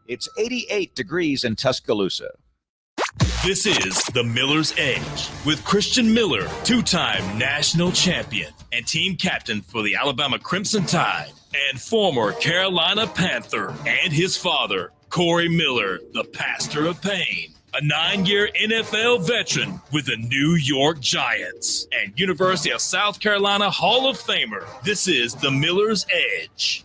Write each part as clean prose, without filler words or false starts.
It's 88 degrees in Tuscaloosa. This is The Miller's Edge with Christian Miller, two-time national champion and team captain for the Alabama Crimson Tide, and former Carolina Panther, and his father, Corey Miller, the pastor of pain, a 9-year NFL veteran with the New York Giants and University of South Carolina Hall of Famer. This is The Miller's Edge.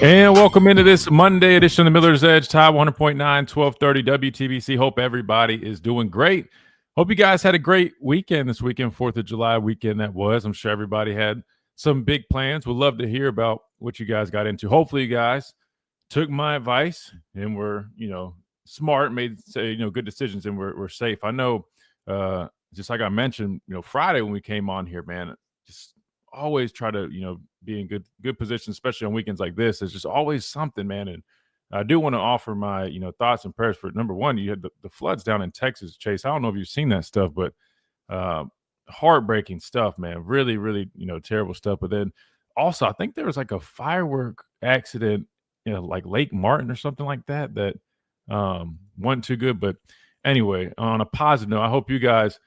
And welcome into this Monday edition of the Miller's Edge, Tide 100.9, 1230 WTBC. Hope everybody is doing great. Hope you guys had a great weekend this weekend, 4th of July weekend that was. I'm sure everybody had some big plans. Would love to hear about what you guys got into. Hopefully you guys took my advice and were, smart, made, good decisions, and we're safe. I know, just like I mentioned, Friday when we came on here, man, just always try to, be in good position, especially on weekends like this. There's just always something, man. And I do want to offer my, thoughts and prayers for, number one, you had the floods down in Texas, Chase. I don't know if you've seen that stuff, but heartbreaking stuff, man. Really, really, terrible stuff. But then also, I think there was like a firework accident, like Lake Martin or something like that wasn't too good. But anyway, on a positive note, I hope you guys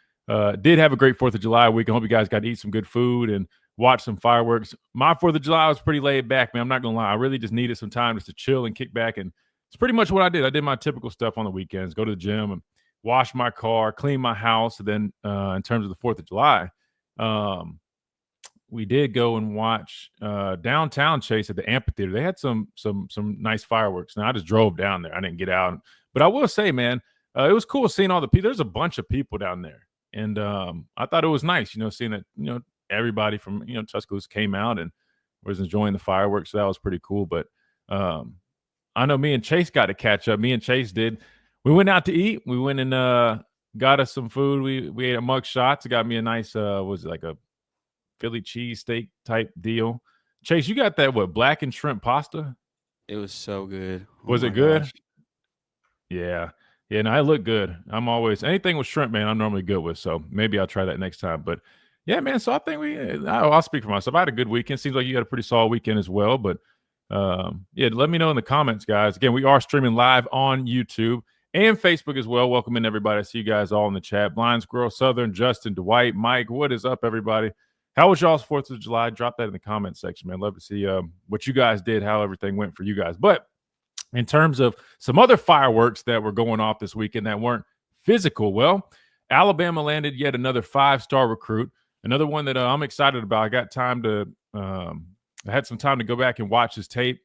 did have a great 4th of July week. I hope you guys got to eat some good food and watch some fireworks. My 4th of July was pretty laid back, man. I'm not going to lie. I really just needed some time just to chill and kick back. And it's pretty much what I did. I did my typical stuff on the weekends, go to the gym and wash my car, clean my house. And then in terms of the 4th of July, we did go and watch downtown, Chase, at the amphitheater. They had some nice fireworks. Now, I just drove down there. I didn't get out. But I will say, man, it was cool seeing all the people. There's a bunch of people down there. And I thought it was nice, seeing that, everybody from, Tuscaloosa came out and was enjoying the fireworks. So that was pretty cool. But I know me and Chase got to catch up. Me and Chase did. We went out to eat. We went and got us some food. We ate a Mug Shots. It got me a nice, was it like a Philly cheesesteak type deal. Chase, you got that, what, blackened shrimp pasta? It was so good. Was it good? Gosh. Yeah. Yeah, no, it looked good. I'm always, anything with shrimp, man, I'm normally good with. So maybe I'll try that next time. But yeah, man, so I think I'll speak for myself. I had a good weekend. Seems like you had a pretty solid weekend as well. But yeah, let me know in the comments, guys. Again, we are streaming live on YouTube and Facebook as well. Welcome in, everybody. I see you guys all in the chat. Blind Squirrel, Southern, Justin, Dwight, Mike, what is up, everybody? How was y'all's 4th of July? Drop that in the comment section, man. Love to see what you guys did, how everything went for you guys. But in terms of some other fireworks that were going off this weekend that weren't physical, well, Alabama landed yet another 5-star recruit. Another one that I'm excited about. I got time to I had some time to go back and watch his tape,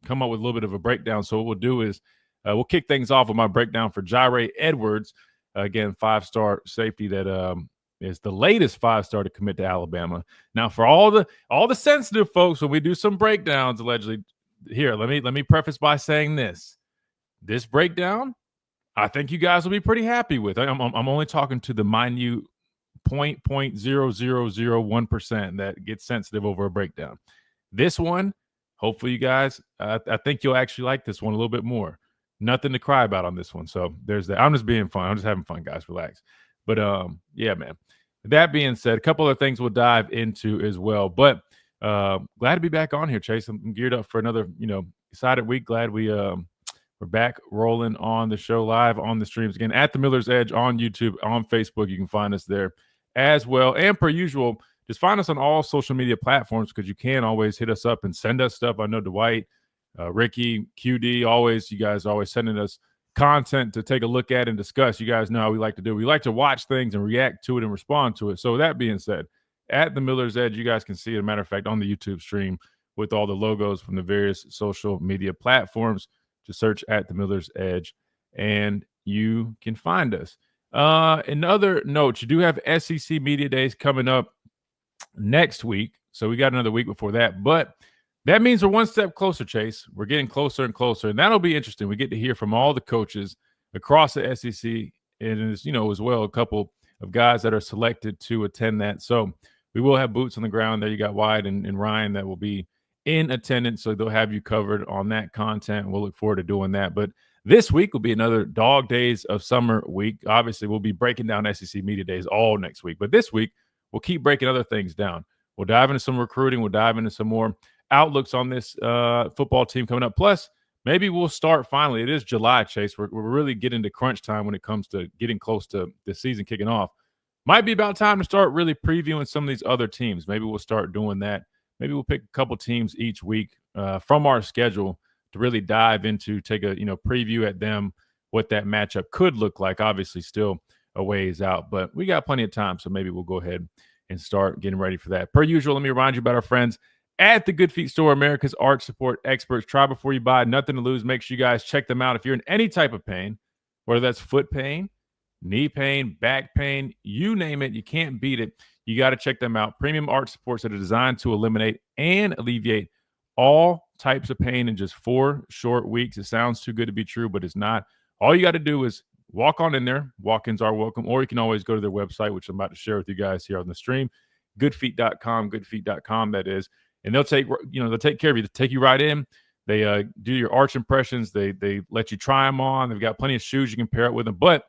come up with a little bit of a breakdown. So what we'll do is we'll kick things off with my breakdown for Jyre Edwards. Again, 5-star safety that is the latest 5-star to commit to Alabama. Now, for all the sensitive folks, when we do some breakdowns, allegedly, here, let me preface by saying this breakdown, I think you guys will be pretty happy with. I'm only talking to the minute 0.0001% that gets sensitive over a breakdown. This one, hopefully you guys, I think you'll actually like this one a little bit more. Nothing to cry about on this one. So there's that. I'm just being fun. I'm just having fun, guys. Relax. But yeah, man. That being said, a couple of things we'll dive into as well. But glad to be back on here, Chase. I'm geared up for another, excited week. Glad we're back rolling on the show live on the streams again at the Miller's Edge on YouTube, on Facebook. You can find us there as well. And per usual, just find us on all social media platforms because you can always hit us up and send us stuff. I know Dwight, Ricky, QD, you guys are always sending us content to take a look at and discuss. You guys know how we like to do. We like to watch things and react to it and respond to it. So that being said, at the Miller's Edge, you guys can see it, as a matter of fact, on the YouTube stream with all the logos from the various social media platforms. Just search at the Miller's Edge and you can find us. In other notes, you do have SEC Media Days coming up next week. So we got another week before that. But that means we're one step closer, Chase. We're getting closer and closer. And that'll be interesting. We get to hear from all the coaches across the SEC. And, as well, a couple of guys that are selected to attend that. So we will have boots on the ground there. You got Wyatt and Ryan that will be in attendance. So they'll have you covered on that content. We'll look forward to doing that. But this week will be another Dog Days of Summer week. Obviously, we'll be breaking down SEC Media Days all next week. But this week, we'll keep breaking other things down. We'll dive into some recruiting. We'll dive into some more outlooks on this football team coming up. Plus, maybe we'll start finally. It is July, Chase. We're really getting to crunch time when it comes to getting close to the season kicking off. Might be about time to start really previewing some of these other teams. Maybe we'll start doing that. Maybe we'll pick a couple teams each week from our schedule to really dive into, take a preview at them, what that matchup could look like. Obviously, still a ways out, but we got plenty of time, so maybe we'll go ahead and start getting ready for that. Per usual, let me remind you about our friends at the Good Feet Store, America's arch support experts. Try before you buy, nothing to lose. Make sure you guys check them out. If you're in any type of pain, whether that's foot pain, knee pain, back pain, you name it, you can't beat it. You got to check them out. Premium arch supports that are designed to eliminate and alleviate all types of pain in just 4 short weeks. It sounds too good to be true, but it's not. All you got to do is walk on in there. Walk-ins are welcome. Or you can always go to their website, which I'm about to share with you guys here on the stream. Goodfeet.com, that is. And they'll take care of you. They take you right in. They do your arch impressions. They let you try them on. They've got plenty of shoes you can pair it with them. But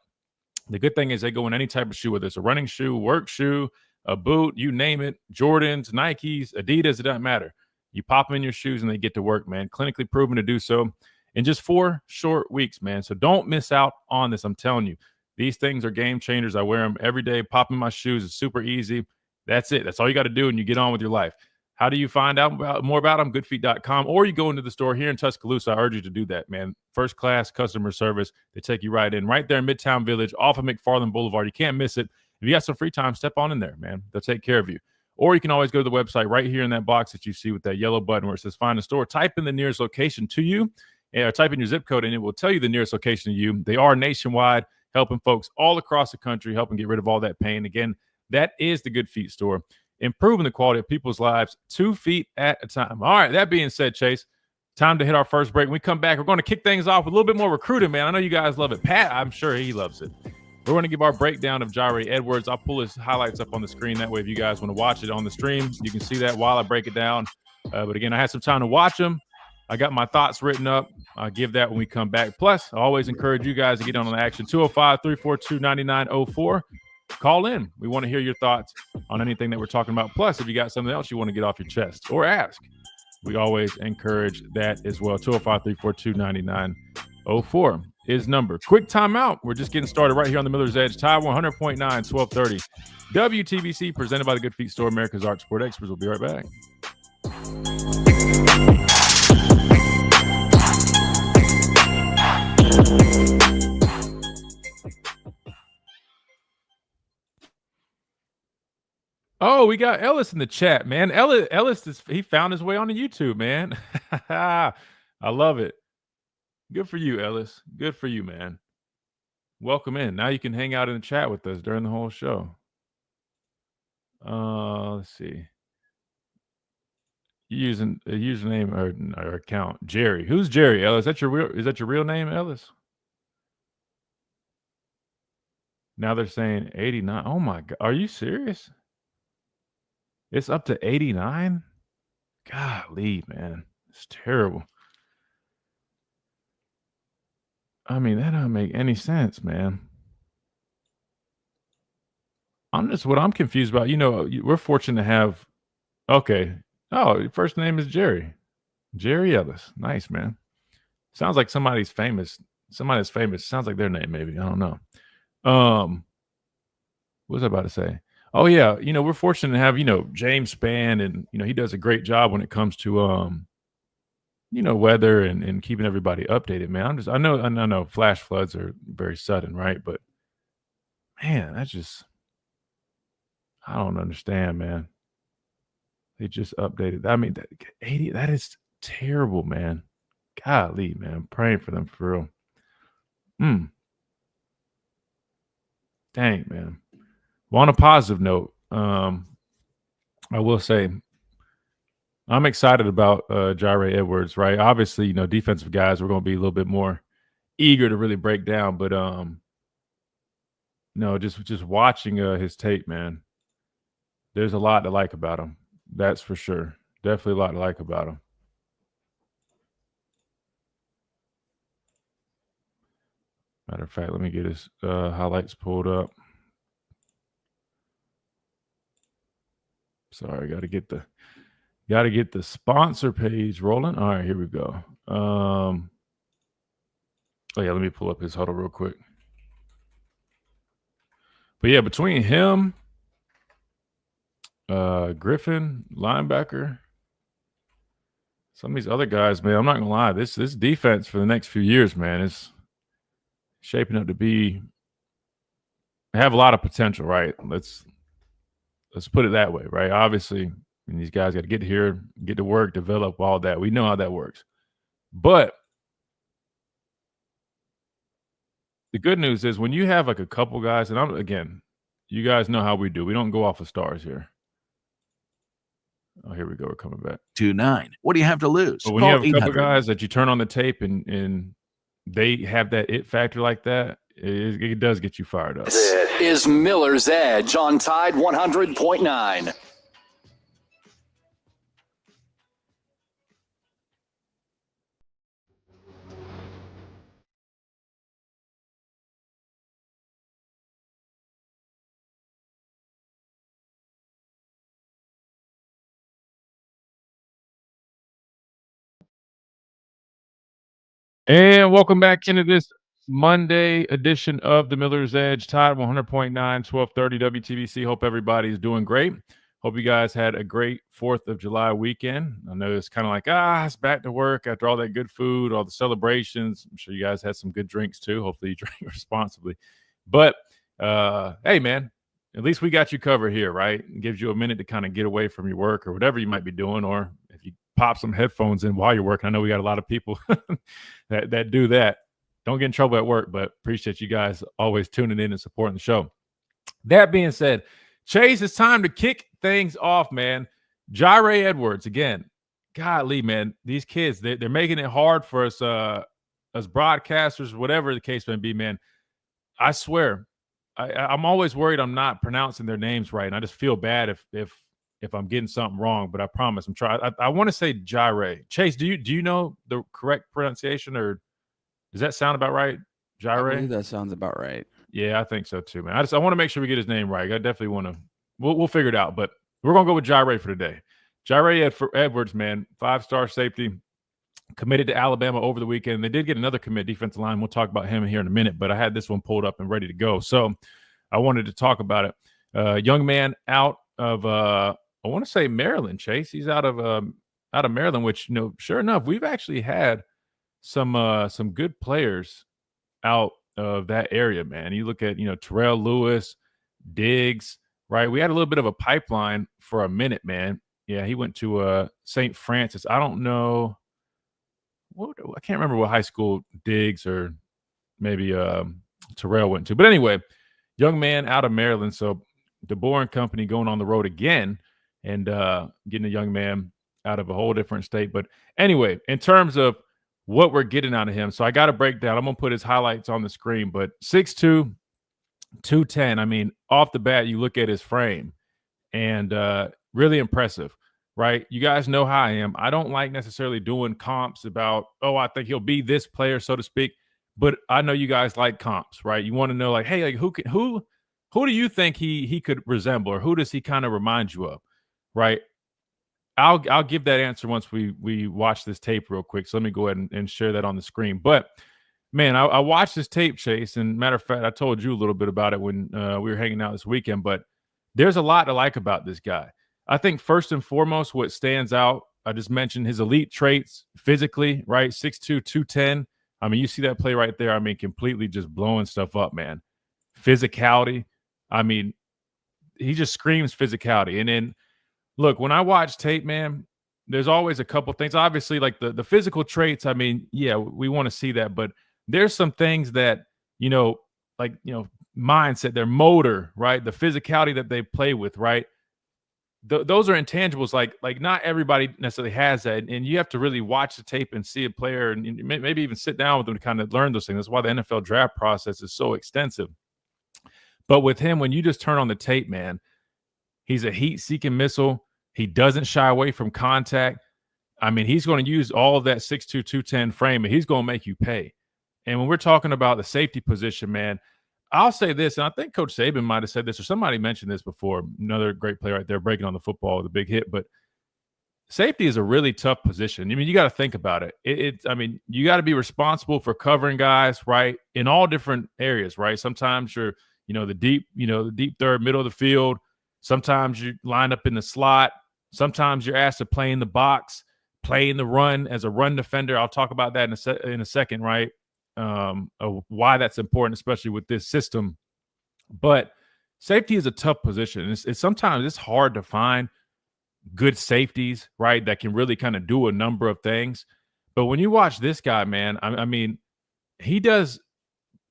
the good thing is they go in any type of shoe, whether it's a running shoe, work shoe, a boot, you name it, Jordans, Nikes, Adidas, it doesn't matter. You pop them in your shoes and they get to work, man. Clinically proven to do so in just 4 short weeks, man. So don't miss out on this. I'm telling you, these things are game changers. I wear them every day, pop in my shoes. It's super easy. That's it. That's all you got to do, and you get on with your life. How do you find out more about them? Goodfeet.com, or you go into the store here in Tuscaloosa. I urge you to do that, man. First class customer service. They take you right in, right there in Midtown Village, off of McFarland Boulevard. You can't miss it. If you got some free time, step on in there, man. They'll take care of you. Or you can always go to the website right here in that box that you see with that yellow button where it says find a store. Type in the nearest location to you, or type in your zip code, and it will tell you the nearest location to you. They are nationwide, helping folks all across the country, helping get rid of all that pain. Again, that is the Good Feet Store, improving the quality of people's lives 2 feet at a time. All right, that being said, Chase, time to hit our first break. When we come back, we're going to kick things off with a little bit more recruiting, man. I know you guys love it. Pat, I'm sure he loves it. We're going to give our breakdown of Jyre Edwards. I'll pull his highlights up on the screen. That way, if you guys want to watch it on the stream, you can see that while I break it down. But again, I had some time to watch him. I got my thoughts written up. I'll give that when we come back. Plus, I always encourage you guys to get on the action. 205-342-9904. Call in. We want to hear your thoughts on anything that we're talking about. Plus, if you got something else you want to get off your chest or ask, we always encourage that as well. 205-342-9904 is number. Quick timeout. We're just getting started right here on the Miller's Edge. Tide 100.9, 1230. WTBC, presented by the Good Feet Store, America's Arch Sport Experts. We'll be right back. Oh, we got Ellis in the chat, man. Ellis he found his way on the YouTube, man. I love it. Good for you, Ellis. Good for you, man. Welcome in. Now you can hang out in the chat with us during the whole show. Let's see. You using a username or account, Jerry. Who's Jerry, Ellis? Is that your real name, Ellis? Now they're saying 89. Oh my God. Are you serious? It's up to 89? Golly, man. It's terrible. I mean, that don't make any sense, man. What I'm confused about, we're fortunate to have, okay. Oh, your first name is Jerry. Jerry Ellis. Nice, man. Sounds like somebody's famous. Somebody that's famous. Sounds like their name, maybe. I don't know. What was I about to say? Oh, yeah. We're fortunate to have, James Spann, and, he does a great job when it comes to, weather and keeping everybody updated, man. I know flash floods are very sudden, right? But, man, I don't understand, man. They just updated. I mean, 80, that is terrible, man. Golly, man. I'm praying for them for real. Dang, man. Well, on a positive note, I will say I'm excited about Jire Edwards, right? Obviously, defensive guys, we're going to be a little bit more eager to really break down, but just watching his tape, man, there's a lot to like about him. That's for sure. Definitely a lot to like about him. Matter of fact, let me get his highlights pulled up. Sorry, got to get the sponsor page rolling. All right, here we go. Oh yeah, let me pull up his huddle real quick. But yeah, between him, Griffin, linebacker, some of these other guys, man, I'm not gonna lie, this defense for the next few years, man, is shaping up to have a lot of potential, right? Let's put it that way, right? Obviously, these guys got to get here, get to work, develop all that. We know how that works. But the good news is when you have like a couple guys, and you guys know how we do. We don't go off of stars here. Oh, here we go. We're coming back. 2-9. What do you have to lose? But when you Call have a couple 800. guys that you turn on the tape and they have that it factor like that, it does get you fired up. This is Miller's Edge on Tide 100.9. And welcome back into this Monday edition of the Miller's Edge, Tide 100.9, 1230 WTBC. Hope everybody's doing great. Hope you guys had a great 4th of July weekend. I know it's kind of like, it's back to work after all that good food, all the celebrations. I'm sure you guys had some good drinks too. Hopefully you drank responsibly. But, hey, man, at least we got you covered here, right? It gives you a minute to kind of get away from your work or whatever you might be doing, or if you pop some headphones in while you're working. I know we got a lot of people that do that. Don't get in trouble at work, but appreciate you guys always tuning in and supporting the show. That being said, Chase, it's time to kick things off, man. Jire Edwards, again, golly, man, these kids, they're making it hard for us as broadcasters, whatever the case may be, man. I swear, I'm always worried I'm not pronouncing their names right, and I just feel bad if I'm getting something wrong, but I promise I'm trying. I want to say Jire. Chase, do you know the correct pronunciation, or does that sound about right? Jire? I believe that sounds about right. Yeah, I think so too, man. I want to make sure we get his name right. I definitely want to. We'll figure it out, but we're gonna go with Jire for today. Jire Edwards, man, 5-star safety, committed to Alabama over the weekend. They did get another commit, defensive line. We'll talk about him here in a minute, but I had this one pulled up and ready to go, so I wanted to talk about it. Young man out of I want to say Maryland. Chase, he's out of Maryland, which sure enough, we've actually had some good players out of that area, man. You look at Terrell Lewis, Diggs, right? We had a little bit of a pipeline for a minute, man. Yeah, he went to St. Francis. I don't know I can't remember what high school Diggs or maybe Terrell went to, but anyway, young man out of Maryland. So DeBoer and company going on the road again and getting a young man out of a whole different state. But anyway, in terms of what we're getting out of him, so I got to break down. I'm going to put his highlights on the screen, but 6'2", 210. I mean, off the bat, you look at his frame and really impressive, right? You guys know how I am. I don't like necessarily doing comps about, I think he'll be this player, so to speak. But I know you guys like comps, right? You want to know, like, hey, like who do you think he could resemble, or who does he kind of remind you of, right? I'll give that answer once we watch this tape real quick. So let me go ahead and share that on the screen. But man, I watched this tape, Chase, and matter of fact, I told you a little bit about it when we were hanging out this weekend. But there's a lot to like about this guy. I think first and foremost, what stands out, I just mentioned his elite traits physically, right? 6'2", 210. I mean, you see that play right there. I mean, completely just blowing stuff up, man. Physicality. I mean, he just screams physicality. And then, look, when I watch tape, man, there's always a couple things. Obviously, like the physical traits, I mean, yeah, we want to see that. But there's some things that, mindset, their motor, right? The physicality that they play with, right? those are intangibles. Like not everybody necessarily has that, and you have to really watch the tape and see a player, and maybe even sit down with them to kind of learn those things. That's why the NFL draft process is so extensive. But with him, when you just turn on the tape, man, he's a heat-seeking missile. He doesn't shy away from contact. I mean, he's going to use all of that 6'2", 210 frame, and he's going to make you pay. And when we're talking about the safety position, man, I'll say this, and I think Coach Saban might have said this, or somebody mentioned this before. Another great player right there breaking on the football with a big hit. But safety is a really tough position. I mean, you got to think about it. I mean, you got to be responsible for covering guys, right, in all different areas, right? Sometimes you're, the deep third, middle of the field. Sometimes you line up in the slot. Sometimes you're asked to play in the box, play in the run as a run defender. I'll talk about that in a second, right? Why that's important, especially with this system. But safety is a tough position. Sometimes it's hard to find good safeties, right, that can really kind of do a number of things. But when you watch this guy, man, I mean, he does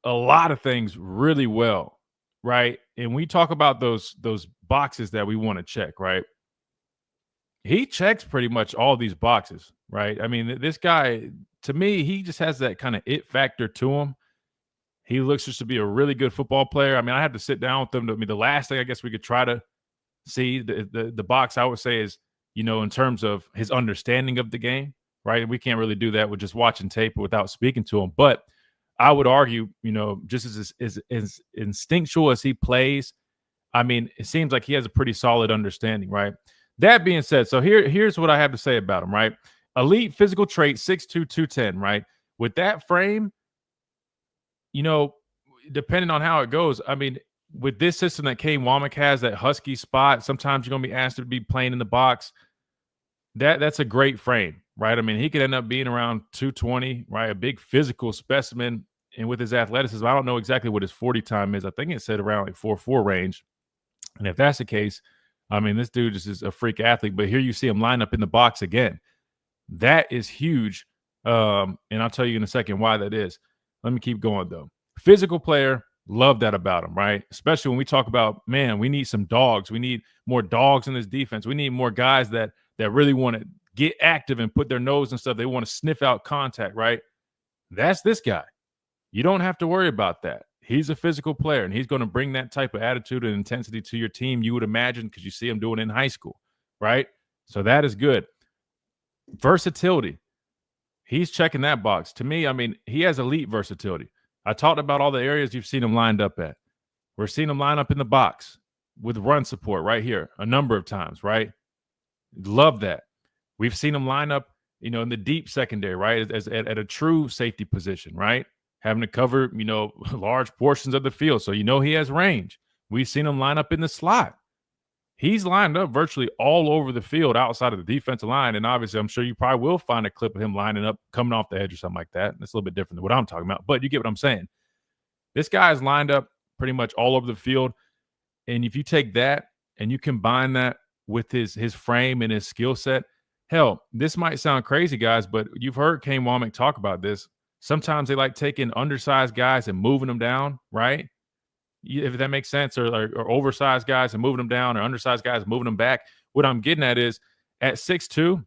a lot of things really well, right? And we talk about those boxes that we want to check, right? He checks pretty much all these boxes, right? I mean, this guy, to me, he just has that kind of it factor to him. He looks just to be a really good football player. I mean, I had to sit down with him. The last thing I guess we could try to see the box, I would say, is, in terms of his understanding of the game, right? We can't really do that with just watching tape without speaking to him. But I would argue, just as instinctual as he plays, I mean, it seems like he has a pretty solid understanding, right? That being said, so here's what I have to say about him, right? Elite physical trait, 6'2", 210, right? With that frame, depending on how it goes, I mean, with this system that Kane Womack has, that husky spot, sometimes you're going to be asked to be playing in the box. That's a great frame, right? I mean, he could end up being around 220, right? A big physical specimen. And with his athleticism, I don't know exactly what his 40 time is. I think it said around like 4.4 range. And if that's the case, I mean, this dude is a freak athlete. But here you see him line up in the box again. That is huge. And I'll tell you in a second why that is. Let me keep going, though. Physical player, love that about him, right? Especially when we talk about, man, we need some dogs. We need more dogs in this defense. We need more guys that really want to get active and put their nose and stuff. They want to sniff out contact, right? That's this guy. You don't have to worry about that. He's a physical player, and he's going to bring that type of attitude and intensity to your team, you would imagine, because you see him doing it in high school, right? So that is good. Versatility. He's checking that box. To me, I mean, he has elite versatility. I talked about all the areas you've seen him lined up at. We're seeing him line up in the box with run support right here a number of times, right? Love that. We've seen him line up, in the deep secondary, right, as at a true safety position, right? Having to cover, large portions of the field. So, he has range. We've seen him line up in the slot. He's lined up virtually all over the field outside of the defensive line. And obviously, I'm sure you probably will find a clip of him lining up, coming off the edge or something like that. That's a little bit different than what I'm talking about. But you get what I'm saying. This guy is lined up pretty much all over the field. And if you take that and you combine that with his frame and his skill set, hell, this might sound crazy, guys, but you've heard Kane Womack talk about this. Sometimes they like taking undersized guys and moving them down, right? If that makes sense, or oversized guys and moving them down, or undersized guys and moving them back. What I'm getting at is at 6'2",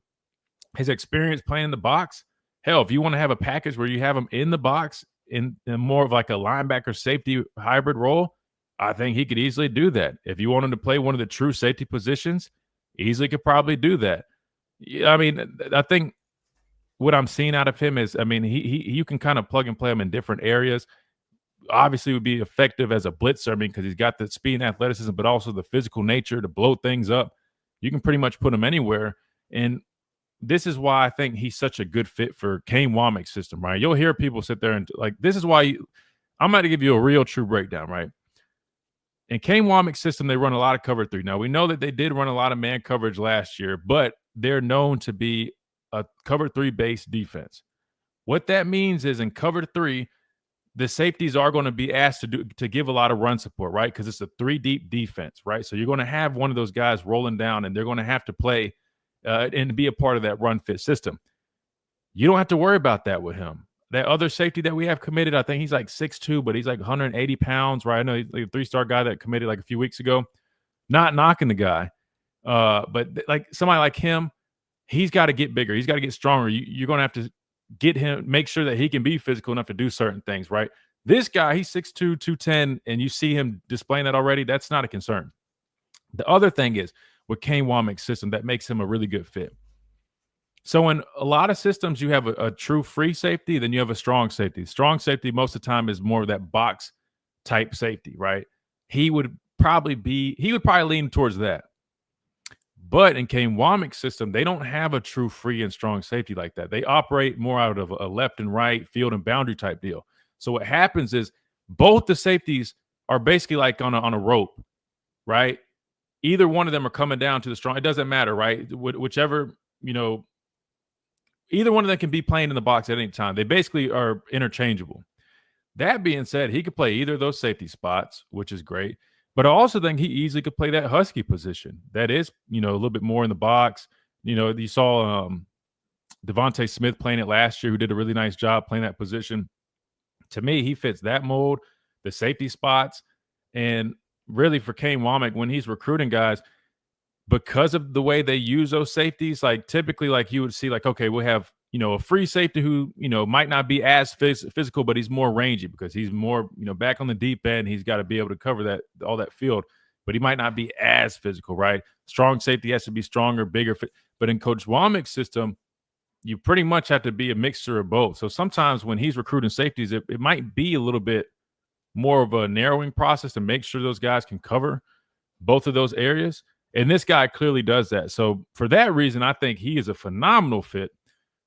his experience playing in the box, hell, if you want to have a package where you have him in the box in more of like a linebacker safety hybrid role, I think he could easily do that. If you want him to play one of the true safety positions, easily could probably do that. I mean, I think what I'm seeing out of him is, I mean, you can kind of plug and play him in different areas. Obviously would be effective as a blitzer, I mean, because he's got the speed and athleticism, but also the physical nature to blow things up. You can pretty much put him anywhere. And this is why I think he's such a good fit for Kane Womack's system, right? You'll hear people sit there and like, this is why I'm going to give you a real true breakdown, right? In Kane Womack's system, they run a lot of cover 3. Now, we know that they did run a lot of man coverage last year, but they're known to be a cover 3 based defense. What that means is in cover 3, the safeties are going to be asked to give a lot of run support, right? Because it's a 3 deep defense, right? So you're going to have one of those guys rolling down, and they're going to have to play and be a part of that run fit system. You don't have to worry about that with him. That other safety that we have committed, I think he's like 6'2", but he's like 180 pounds, right? I know he's like a 3-star guy that committed like a few weeks ago. Not knocking the guy, But like somebody like him, he's got to get bigger. He's got to get stronger. You're going to have to get him, make sure that he can be physical enough to do certain things, right? This guy, he's 6'2", 210, and you see him displaying that already. That's not a concern. The other thing is with Kane Womack's system that makes him a really good fit. So in a lot of systems, you have a true free safety, then you have a strong safety. Strong safety most of the time is more of that box type safety, right? He would probably lean towards that. But in Kane Womack's system, they don't have a true free and strong safety like that. They operate more out of a left and right field and boundary type deal. So what happens is both the safeties are basically like on a rope, right? Either one of them are coming down to the strong. It doesn't matter, right? Whichever, either one of them can be playing in the box at any time. They basically are interchangeable. That being said, he could play either of those safety spots, which is great. But I also think he easily could play that Husky position. That is, a little bit more in the box. You saw Devontae Smith playing it last year, who did a really nice job playing that position. To me, he fits that mold, the safety spots. And really for Kane Womack, when he's recruiting guys, because of the way they use those safeties, like typically like you would see like, okay, we'll have, a free safety who, might not be as physical, but he's more rangy because he's more, back on the deep end. He's got to be able to cover all that field, but he might not be as physical, right? Strong safety has to be stronger, bigger. But in Coach Womack's system, you pretty much have to be a mixture of both. So sometimes when he's recruiting safeties, it might be a little bit more of a narrowing process to make sure those guys can cover both of those areas. And this guy clearly does that. So for that reason, I think he is a phenomenal fit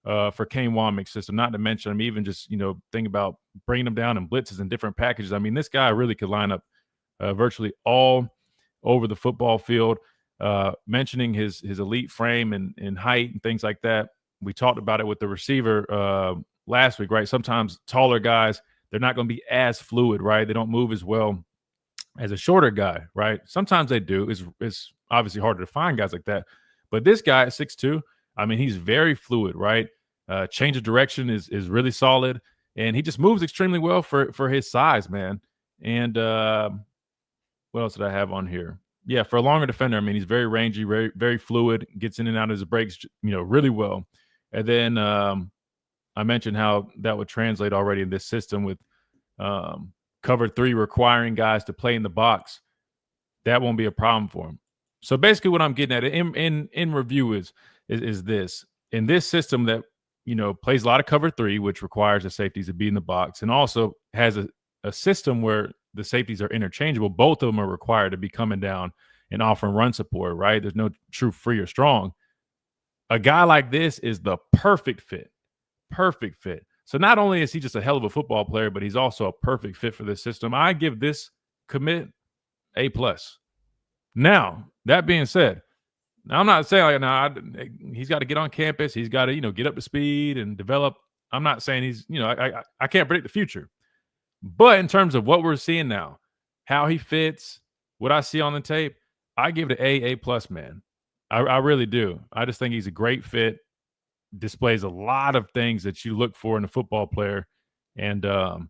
for Kane Womack's system. Not to mention, even just, think about bringing him down in blitzes and different packages. I mean, this guy really could line up virtually all over the football field. Mentioning his elite frame and height and things like that. We talked about it with the receiver last week, right? Sometimes taller guys, they're not going to be as fluid, right? They don't move as well as a shorter guy, right? Sometimes they do. It's obviously harder to find guys like that. But this guy at 6'2", I mean, he's very fluid, right? Change of direction is really solid. And he just moves extremely well for his size, man. And what else did I have on here? Yeah, for a longer defender, I mean, he's very rangy, very, very fluid, gets in and out of his breaks, really well. And then I mentioned how that would translate already in this system with cover 3 requiring guys to play in the box. That won't be a problem for him. So basically what I'm getting at in review is this. In this system that, plays a lot of cover 3, which requires the safeties to be in the box, and also has a system where the safeties are interchangeable. Both of them are required to be coming down and offering run support, right? There's no true free or strong. A guy like this is the perfect fit. Perfect fit. So not only is he just a hell of a football player, but he's also a perfect fit for this system. I give this commit A+. Now, that being said, now I'm not saying he's got to get on campus. He's got to, get up to speed and develop. I'm not saying he's, I can't predict the future. But in terms of what we're seeing now, how he fits, what I see on the tape, I give it an A+, man. I really do. I just think he's a great fit. Displays a lot of things that you look for in a football player. And I'm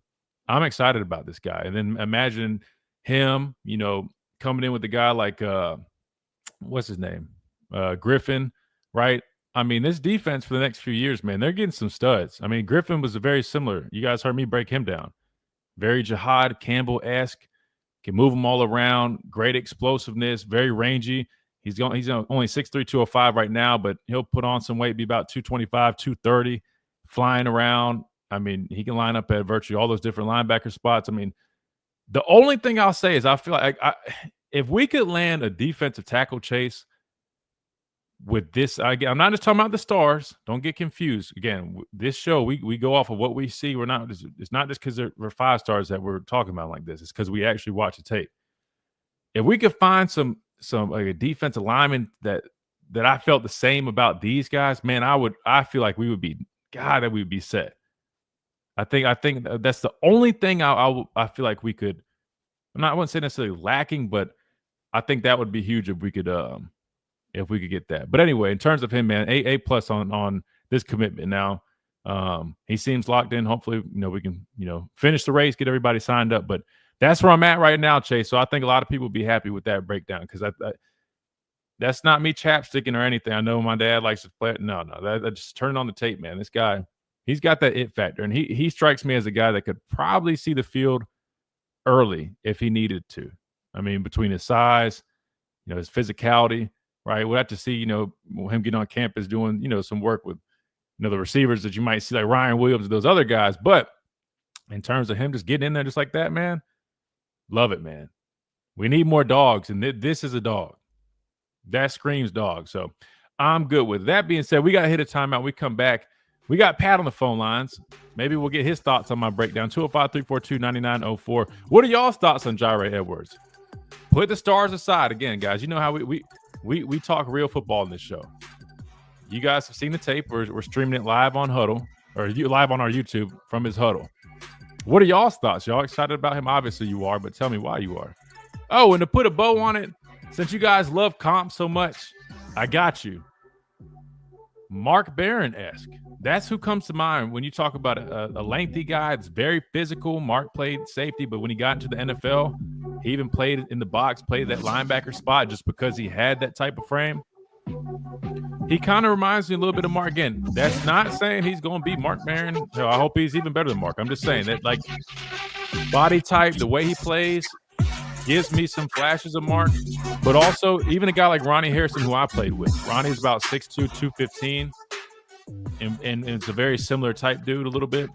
excited about this guy. And then imagine him, coming in with a guy like, what's his name? Griffin, right? I mean, this defense for the next few years, man, they're getting some studs. I mean, Griffin was very similar. You guys heard me break him down. Very Jahad Campbell-esque. Can move them all around. Great explosiveness. Very rangy. He's only 6'3", 205 right now, but he'll put on some weight, be about 225, 230, flying around. I mean, he can line up at virtually all those different linebacker spots. I mean, the only thing I'll say is I feel like if we could land a defensive tackle chase with this, I'm not just talking about the stars. Don't get confused. Again, this show, we go off of what we see. It's not just because we're 5 stars that we're talking about like this. It's because we actually watch the tape. If we could find some like a defensive lineman that I felt the same about these guys, man, I feel like we would be set. I think that's the only thing I feel like we could. I wouldn't say necessarily lacking, but I think that would be huge if we could get that. But anyway, in terms of him, man, A+ on this commitment now. He seems locked in. Hopefully, we can, finish the race, get everybody signed up. But that's where I'm at right now, Chase. So I think a lot of people will be happy with that breakdown because That's not me chapsticking or anything. I know my dad likes to play it. No, that just turn on the tape, man. This guy, he's got that it factor, and he strikes me as a guy that could probably see the field early if he needed to. I mean, between his size, his physicality, right? We'll have to see, him getting on campus doing, some work with, the receivers that you might see like Ryan Williams and those other guys. But in terms of him just getting in there just like that, man, love it, man. We need more dogs, and this is a dog. That screams dog. So I'm good with it. That being said, we got to hit a timeout. We come back. We got Pat on the phone lines. Maybe we'll get his thoughts on my breakdown. 205-342-9904. What are y'all's thoughts on Jaire Edwards? Put the stars aside. Again, guys, you know how we talk real football in this show. You guys have seen the tape. We're streaming it live on Huddle, or live on our YouTube from his Huddle. What are y'all's thoughts? Y'all excited about him? Obviously you are, but tell me why you are. Oh, and to put a bow on it, since you guys love comp so much, I got you. Mark Barron-esque. That's who comes to mind when you talk about a lengthy guy that's very physical. Mark played safety, but when he got into the NFL, he even played in the box, played that linebacker spot just because he had that type of frame. He kind of reminds me a little bit of Mark. Again, that's not saying he's going to be Mark Barron. So I hope he's even better than Mark. I'm just saying that, like, body type, the way he plays, gives me some flashes of Mark. But also, even a guy like Ronnie Harrison, who I played with. Ronnie's about 6'2", 215. And it's a very similar type dude a little bit.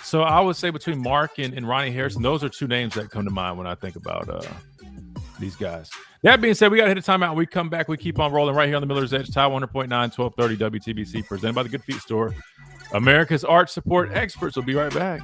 So I would say between Mark and Ronnie Harrison, those are two names that come to mind when I think about these guys. That being said, we got to hit a timeout. We come back. We keep on rolling right here on the Miller's Edge. Tide 100.9, 1230 WTBC, presented by the Good Feet Store. America's arch support experts. We'll be right back.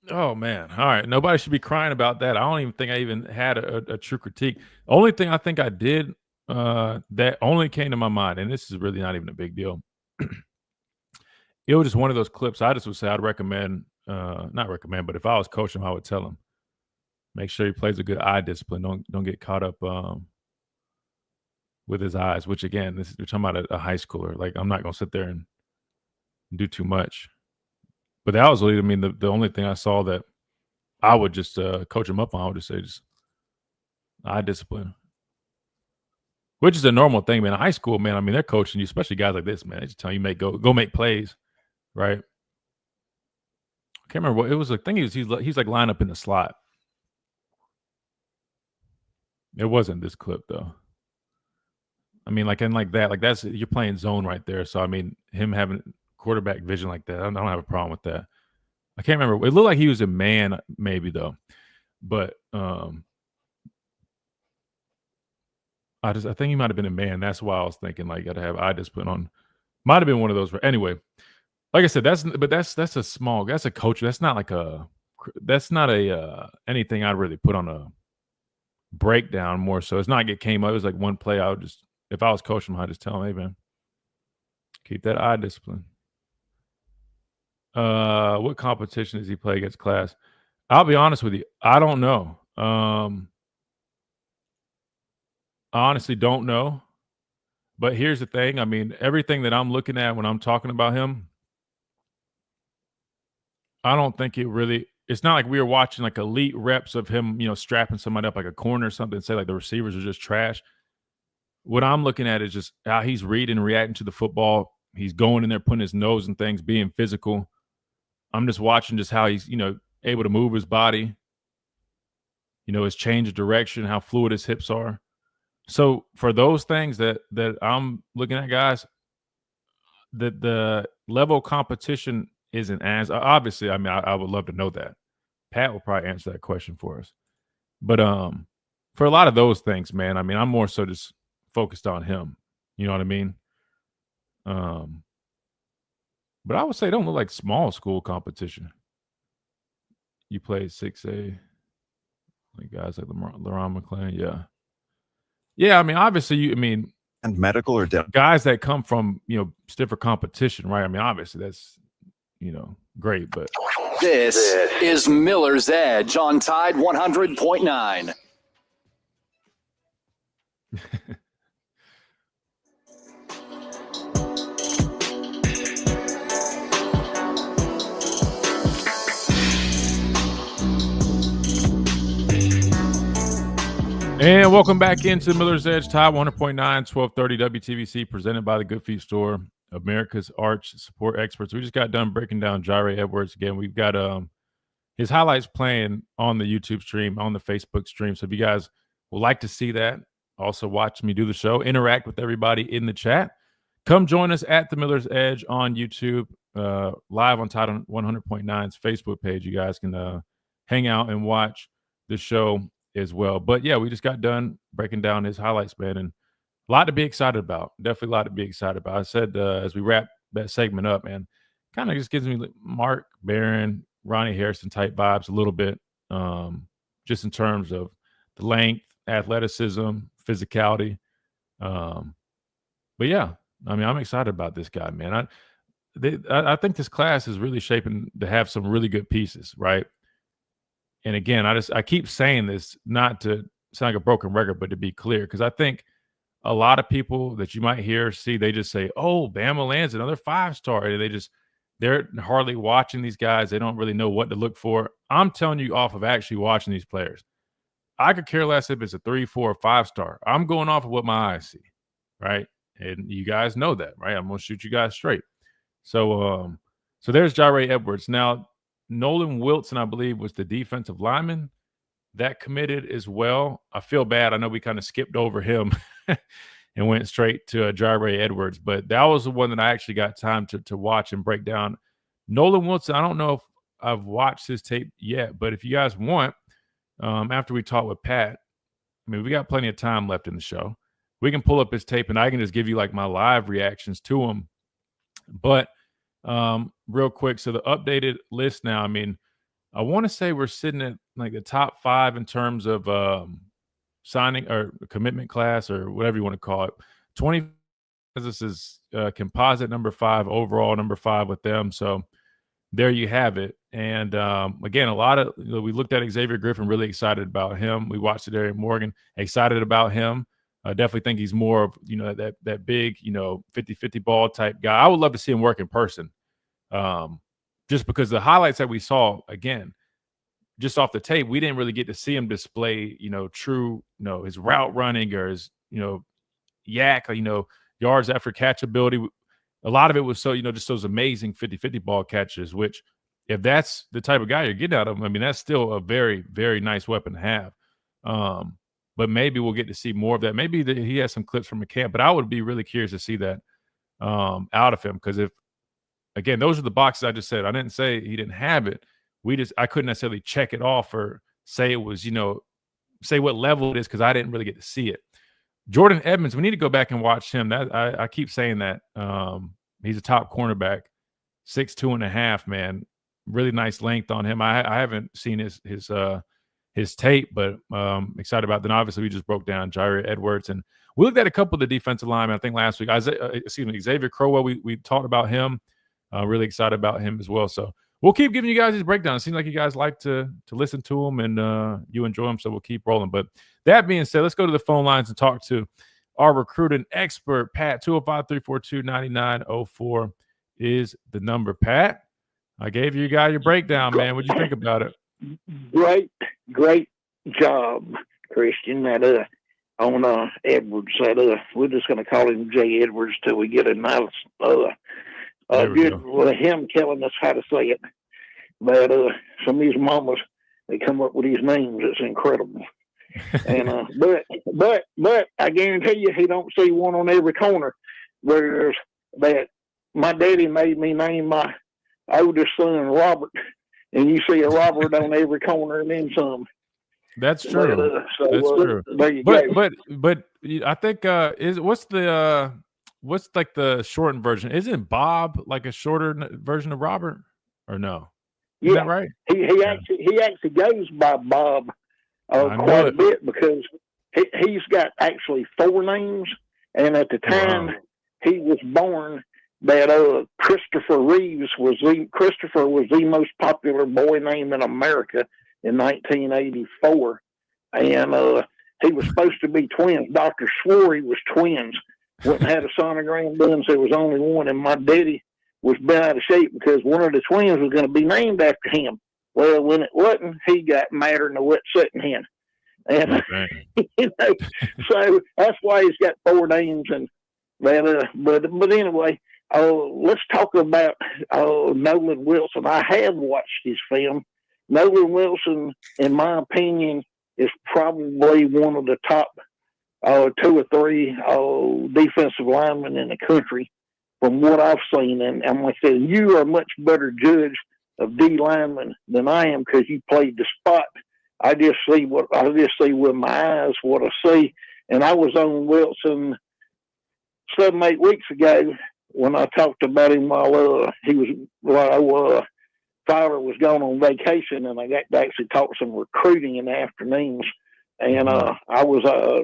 Oh, man. All right. Nobody should be crying about that. I don't even think I even had a true critique. Only thing I think I did that only came to my mind, and this is really not even a big deal. It was just one of those clips I just would say I'd recommend, not recommend, but if I was coaching him, I would tell him, make sure he plays a good eye discipline. Don't get caught up with his eyes, which, again, we're talking about a high schooler. Like, I'm not going to sit there and do too much. But that was really, I mean, the only thing I saw that I would just coach him up on, I would just say just eye discipline. Which is a normal thing, man. In high school, man, I mean, they're coaching you, especially guys like this, man. They just tell you go make plays, right? I can't remember what it was. I think he's like lined up in the slot. It wasn't this clip though. I mean, like, and like that, like that's, you're playing zone right there. So I mean, him having quarterback vision like that, I don't have a problem with that. I can't remember. It looked like he was a man, maybe though, but I think he might have been a man. That's why I was thinking like got to have eye discipline on. Might have been one of those. Anyway, like I said, that's a small. That's a coach. That's not like anything I'd really put on a breakdown more so. It's not get came up. It was like one play. I would just, if I was coaching him, I'd just tell him, hey man, keep that eye discipline. What competition does he play against class? I'll be honest with you. I don't know. I honestly don't know. But here's the thing. I mean, everything that I'm looking at when I'm talking about him, I don't think it's not like we were watching like elite reps of him, strapping somebody up like a corner or something and say like the receivers are just trash. What I'm looking at is just how he's reading and reacting to the football. He's going in there, putting his nose in things, being physical. I'm just watching just how he's, able to move his body, his change of direction, how fluid his hips are. So for those things that I'm looking at, guys, the level of competition isn't as obviously. I mean, I would love to know that. Pat will probably answer that question for us. But for a lot of those things, man, I mean, I'm more so just focused on him. You know what I mean? But I would say don't look like small school competition. You played 6A, like guys like LaRon McClain, yeah. Yeah, I mean, obviously, and medical or dental guys that come from, stiffer competition, right? I mean, obviously that's, great, but This is Miller's Edge on Tide 100.9. And welcome back into Miller's Edge, Top 100.9, 1230 WTVC, presented by the Good Feet Store, America's Arch Support Experts. We just got done breaking down Jaire Edwards again. We've got his highlights playing on the YouTube stream, on the Facebook stream. So if you guys would like to see that, also watch me do the show, interact with everybody in the chat, come join us at the Miller's Edge on YouTube, live on Top 100.9's Facebook page. You guys can hang out and watch the show as well. But yeah, we just got done breaking down his highlights, man, and a lot to be excited about. Definitely a lot to be excited about. I said as we wrap that segment up, man, kind of just gives me like Mark Barron, Ronnie Harrison type vibes a little bit, just in terms of the length, athleticism, physicality. But yeah, I mean, I'm excited about this guy, man. I think this class is really shaping to have some really good pieces, right? And again, I keep saying this not to sound like a broken record, but to be clear, because I think a lot of people that you might see, they just say, "Oh, Bama lands another 5-star," and they're hardly watching these guys. They don't really know what to look for. I'm telling you off of actually watching these players. I could care less if it's a 3, 4, or 5-star. I'm going off of what my eyes see, right? And you guys know that, right? I'm gonna shoot you guys straight. So there's Jaire Edwards. Now, Nolan Wilson, I believe, was the defensive lineman that committed as well. I feel bad. I know we kind of skipped over him and went straight to Jaire Edwards, but that was the one that I actually got time to watch and break down. Nolan Wilson, I don't know if I've watched his tape yet, but if you guys want, after we talk with Pat, I mean, we got plenty of time left in the show. We can pull up his tape and I can just give you like my live reactions to him. But real quick, so the updated list now, I mean, I want to say we're sitting at like the top 5 in terms of signing or commitment class or whatever you want to call it. 20, this is composite number 5, overall number 5 with them. So there you have it. And again, we looked at Xavier Griffin, really excited about him. We watched Darian Morgan, excited about him. I definitely think he's more of, that big, 50-50 ball type guy. I would love to see him work in person. Just because the highlights that we saw, again, just off the tape, we didn't really get to see him display, true, his route running or his, yak, yards after catch ability. A lot of it was just those amazing 50-50 ball catches, which if that's the type of guy you're getting out of him, I mean, that's still a very, very nice weapon to have. But maybe we'll get to see more of that. Maybe he has some clips from a camp, but I would be really curious to see that out of him. Because again, those are the boxes I just said. I didn't say he didn't have it. I couldn't necessarily check it off or say it was, say what level it is because I didn't really get to see it. Jordan Edmonds, we need to go back and watch him. I keep saying that. He's a top cornerback, 6'2.5", man. Really nice length on him. I haven't seen his tape, but excited about that. Obviously, we just broke down Jaire Edwards, and we looked at a couple of the defensive linemen, I think, last week. Xavier Crowell, we talked about him. Really excited about him as well. So we'll keep giving you guys these breakdowns. It seems like you guys like to listen to them and you enjoy them, so we'll keep rolling. But that being said, let's go to the phone lines and talk to our recruiting expert, Pat. 205-342-9904 is the number. Pat, I gave you guys your breakdown, man. What'd you think about it? Great job, Christian. That on Edwards. We're just going to call him Jay Edwards till we get a nice good with him telling us how to say it. But some of these mamas, they come up with these names. It's incredible. And but I guarantee you, he don't see one on every corner. Whereas that my daddy made me name my oldest son Robert, and you see a Robert on every corner and then some. That's true. That's true. There you go. But I think what's like the shortened version? Isn't Bob like a shorter version of Robert or no? Is that right? He actually goes by Bob quite a bit because he's got actually 4 names, and at the time he was born, that Christopher Reeves was the most popular boy name in America in 1984, and he was supposed to be twins. Doctor swore he was twins. Went and had a sonogram done, so there was only one, and my daddy was bent out of shape because one of the twins was going to be named after him. Well, when it wasn't, he got madder than a wet setting hen. And so that's why he's got 4 names. And but anyway, let's talk about Nolan Wilson. I have watched his film. Nolan Wilson, in my opinion, is probably one of the top 2 or 3 defensive linemen in the country from what I've seen. And like I said, you are a much better judge of D linemen than I am because you played the spot. I just see with my eyes what I see. And I was on Wilson 7-8 weeks ago when I talked about him while Fowler was going on vacation, and I got to actually talk some recruiting in the afternoons. And I was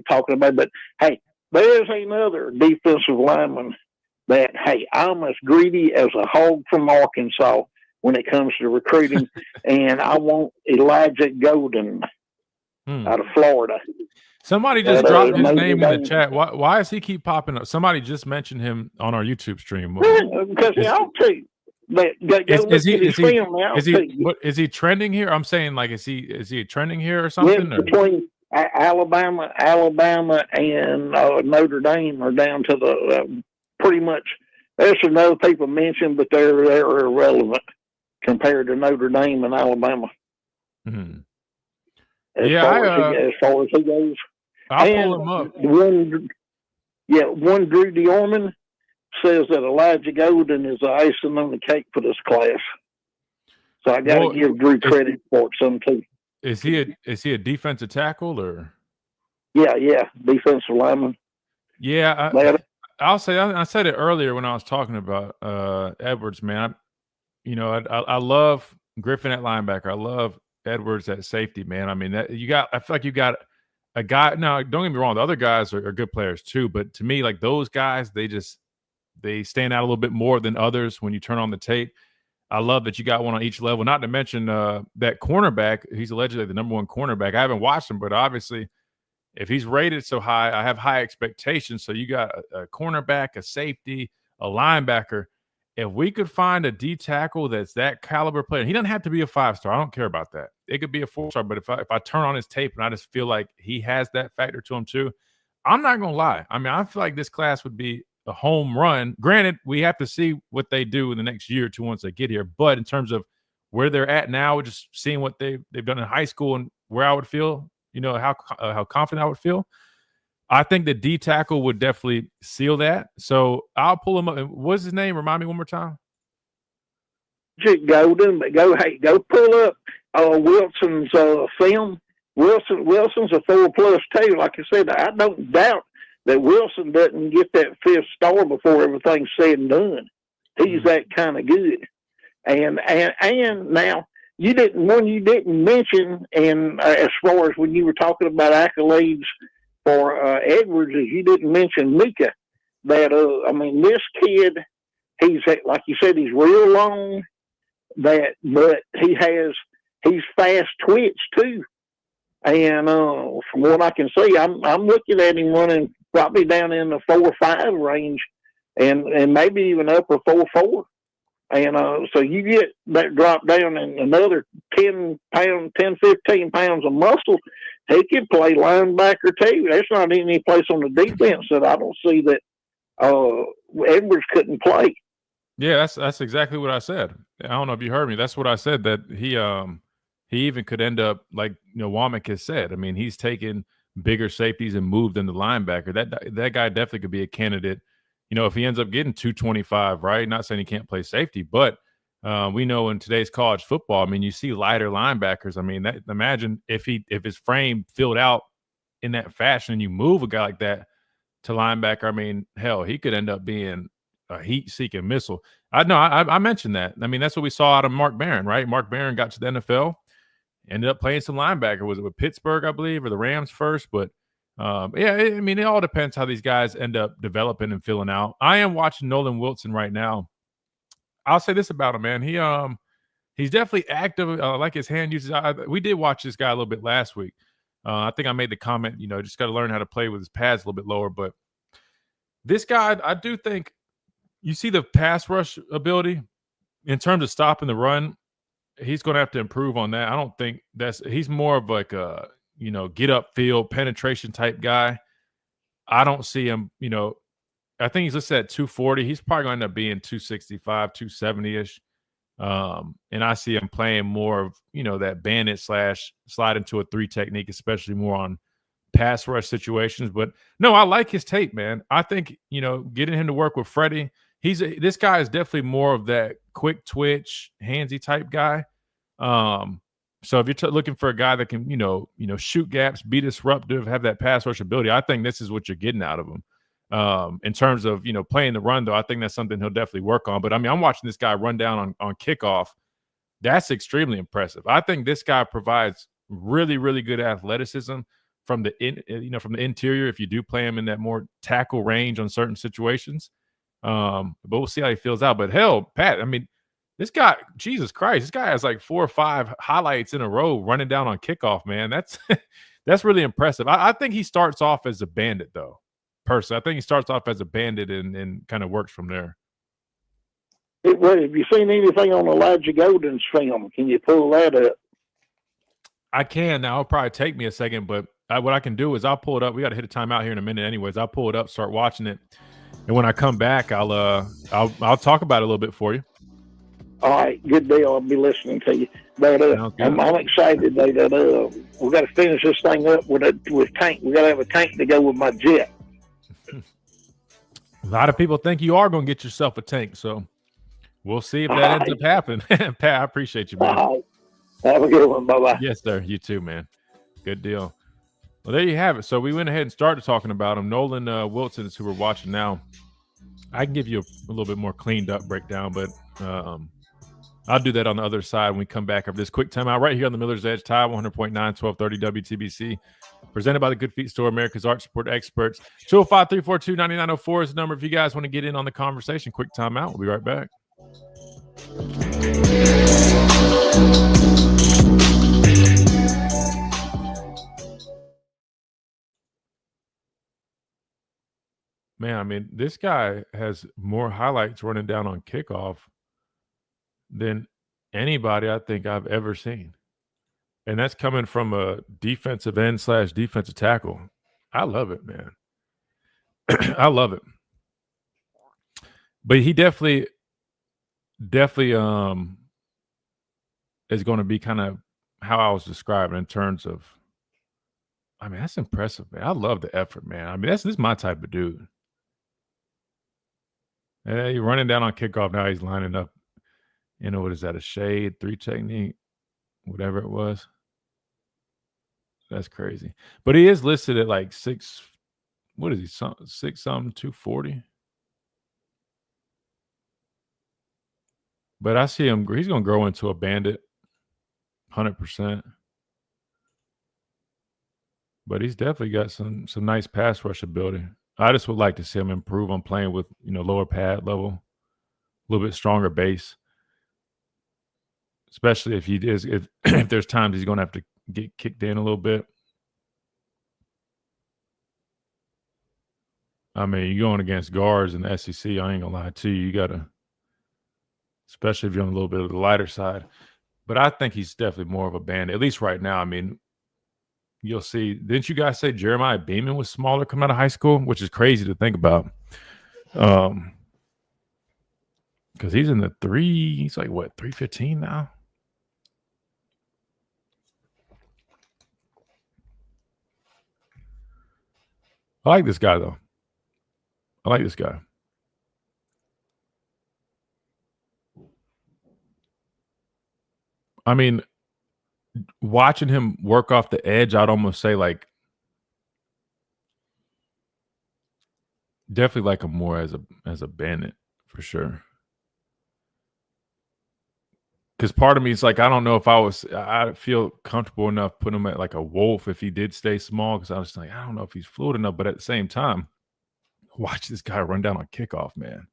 talking about, but hey, there's another defensive lineman that, hey, I'm as greedy as a hog from Arkansas when it comes to recruiting, and I want Elijah Golden out of Florida. Somebody just dropped his name in the chat. Why does he keep popping up? Somebody just mentioned him on our YouTube stream. Because I'll tell you. Is he trending here? I'm saying, like, is he trending here or something? Yes, between Alabama and Notre Dame are down to the pretty much. There's some other people mentioned, but they're irrelevant compared to Notre Dame and Alabama. Mm-hmm. As far as he goes, I'll pull him up. One Drew DeOrman says that Elijah Golden is the icing on the cake for this class. So I got to give Drew credit for it some too. Is he a defensive tackle or? Yeah, defensive lineman. Yeah, I'll say I said it earlier when I was talking about Edwards. Man, I love Griffin at linebacker. I love Edwards at safety. Man, I mean I feel like you got a guy. Now, don't get me wrong, the other guys are good players too. But to me, like those guys, they stand out a little bit more than others when you turn on the tape. I love that you got one on each level, not to mention that cornerback. He's allegedly the number 1 cornerback. I haven't watched him, but obviously if he's rated so high, I have high expectations. So you got a cornerback, a safety, a linebacker. If we could find a D tackle that's that caliber player, he doesn't have to be a 5-star. I don't care about that. It could be a 4-star, but if I turn on his tape and I just feel like he has that factor to him too, I'm not going to lie. I mean, I feel like this class would be a home run. Granted, we have to see what they do in the next year or two once they get here. But in terms of where they're at now, just seeing what they've done in high school and where I would feel, how confident I would feel, I think the D tackle would definitely seal that. So I'll pull him up. What's his name? Remind me one more time. Golden, but go pull up Wilson's film. Wilson's a 4+ too. Like I said, I don't doubt that Wilson doesn't get that 5th star before everything's said and done. He's that kind of good. And now you didn't mention, and as far as when you were talking about accolades for Edwards, is you didn't mention Mika. That this kid, he's like you said, he's real long. But he's fast twitch too. And from what I can see, I'm looking at him running probably down in the 4.5 range, and maybe even upper 4.4. And so you get that drop down in another 10, 15 pounds of muscle. He could play linebacker too. There's not any place on the defense that I don't see that Edwards couldn't play. Yeah, that's exactly what I said. I don't know if you heard me. That's what I said, that he even could end up like Womack has said. I mean, he's taken bigger safeties and moved them to linebacker. That guy definitely could be a candidate. If he ends up getting 225, right? Not saying he can't play safety, but we know in today's college football, I mean, you see lighter linebackers. I mean, imagine if his frame filled out in that fashion and you move a guy like that to linebacker. I mean, hell, he could end up being a heat-seeking missile. I mentioned that. I mean, that's what we saw out of Mark Barron, right? Mark Barron got to the NFL, ended up playing some linebacker. Was it with Pittsburgh, I believe, or the Rams first? But it all depends how these guys end up developing and filling out. I am watching Nolan Wilson right now. I'll say this about him, man. He's definitely active. Like his hand uses. We did watch this guy a little bit last week. I think I made the comment, just got to learn how to play with his pads a little bit lower. But this guy, I do think you see the pass rush ability in terms of stopping the run. He's going to have to improve on that. I don't think he's more of like get upfield penetration type guy. I don't see him, I think he's listed at 240. He's probably going to end up being 265, 270-ish. And I see him playing more of, that bandit / slide into a 3 technique, especially more on pass rush situations. But no, I like his tape, man. I think, getting him to work with Freddie, this guy is definitely more of that quick twitch, handsy type guy. So if you're looking for a guy that can, shoot gaps, be disruptive, have that pass rush ability, I think this is what you're getting out of him. In terms of, playing the run, though, I think that's something he'll definitely work on. But I mean, I'm watching this guy run down on kickoff. That's extremely impressive. I think this guy provides really, really good athleticism from the interior. If you do play him in that more tackle range on certain situations, but we'll see how he feels out. But hell, Pat, I mean, this guy, Jesus Christ, this guy has like 4 or 5 highlights in a row running down on kickoff, man. That's really impressive. I think he starts off as a bandit, though. Personally, I think he starts off as a bandit and kind of works from there. Well, have you seen anything on Elijah Golden's film? Can you pull that up? I can now. It'll probably take me a second, but what I can do is I'll pull it up. We got to hit a timeout here in a minute, anyways. I'll pull it up, start watching it, and when I come back, I'll talk about it a little bit for you. All right, good deal. I'll be listening to you. But I'm excited that we got to finish this thing up with tank. We got to have a tank to go with my jet. A lot of people think you are going to get yourself a tank, so we'll see if that ends up happening. Pat, I appreciate you, man. All right. Have a good one. Bye-bye. Yes, sir. You too, man. Good deal. Well, there you have it. So we went ahead and started talking about him. Nolan Wilson is who we're watching now. I can give you a little bit more cleaned up breakdown, but I'll do that on the other side when we come back after this quick timeout right here on the Miller's Edge, Tide 100.9, 1230 WTBC. Presented by the Good Feet Store, America's Arch Support Experts. 205-342-9904 is the number if you guys want to get in on the conversation. Quick timeout. We'll be right back. Man, I mean, this guy has more highlights running down on kickoff than anybody I think I've ever seen. And that's coming from a defensive end / defensive tackle. I love it, man. I love it. But he definitely is going to be kind of how I was describing in terms of, I mean, that's impressive, man. I love the effort, man. I mean, this is my type of dude. Yeah, he's running down on kickoff now. He's lining up. What is that? A shade 3 technique, whatever it was. That's crazy. But he is listed at like 6. What is he? 6 something 240. But I see him. He's going to grow into a bandit, 100%. But he's definitely got some nice pass rush ability. I just would like to see him improve on playing with lower pad level, a little bit stronger base. Especially if if there's times he's going to have to get kicked in a little bit. I mean, you're going against guards in the SEC. I ain't going to lie to you. You got to, especially if you're on a little bit of the lighter side. But I think he's definitely more of a bandit, at least right now. I mean, you'll see. Didn't you guys say Jeremiah Beeman was smaller coming out of high school? Which is crazy to think about. Because he's in the 3. He's like, what, 315 now? I like this guy, though. I like this guy. I mean, watching him work off the edge, I'd almost say like definitely like him more as a bandit for sure. Because part of me is like, I don't know if I'd feel comfortable enough putting him at like a wolf if he did stay small. Because I was like, I don't know if he's fluid enough. But at the same time, watch this guy run down on kickoff, man.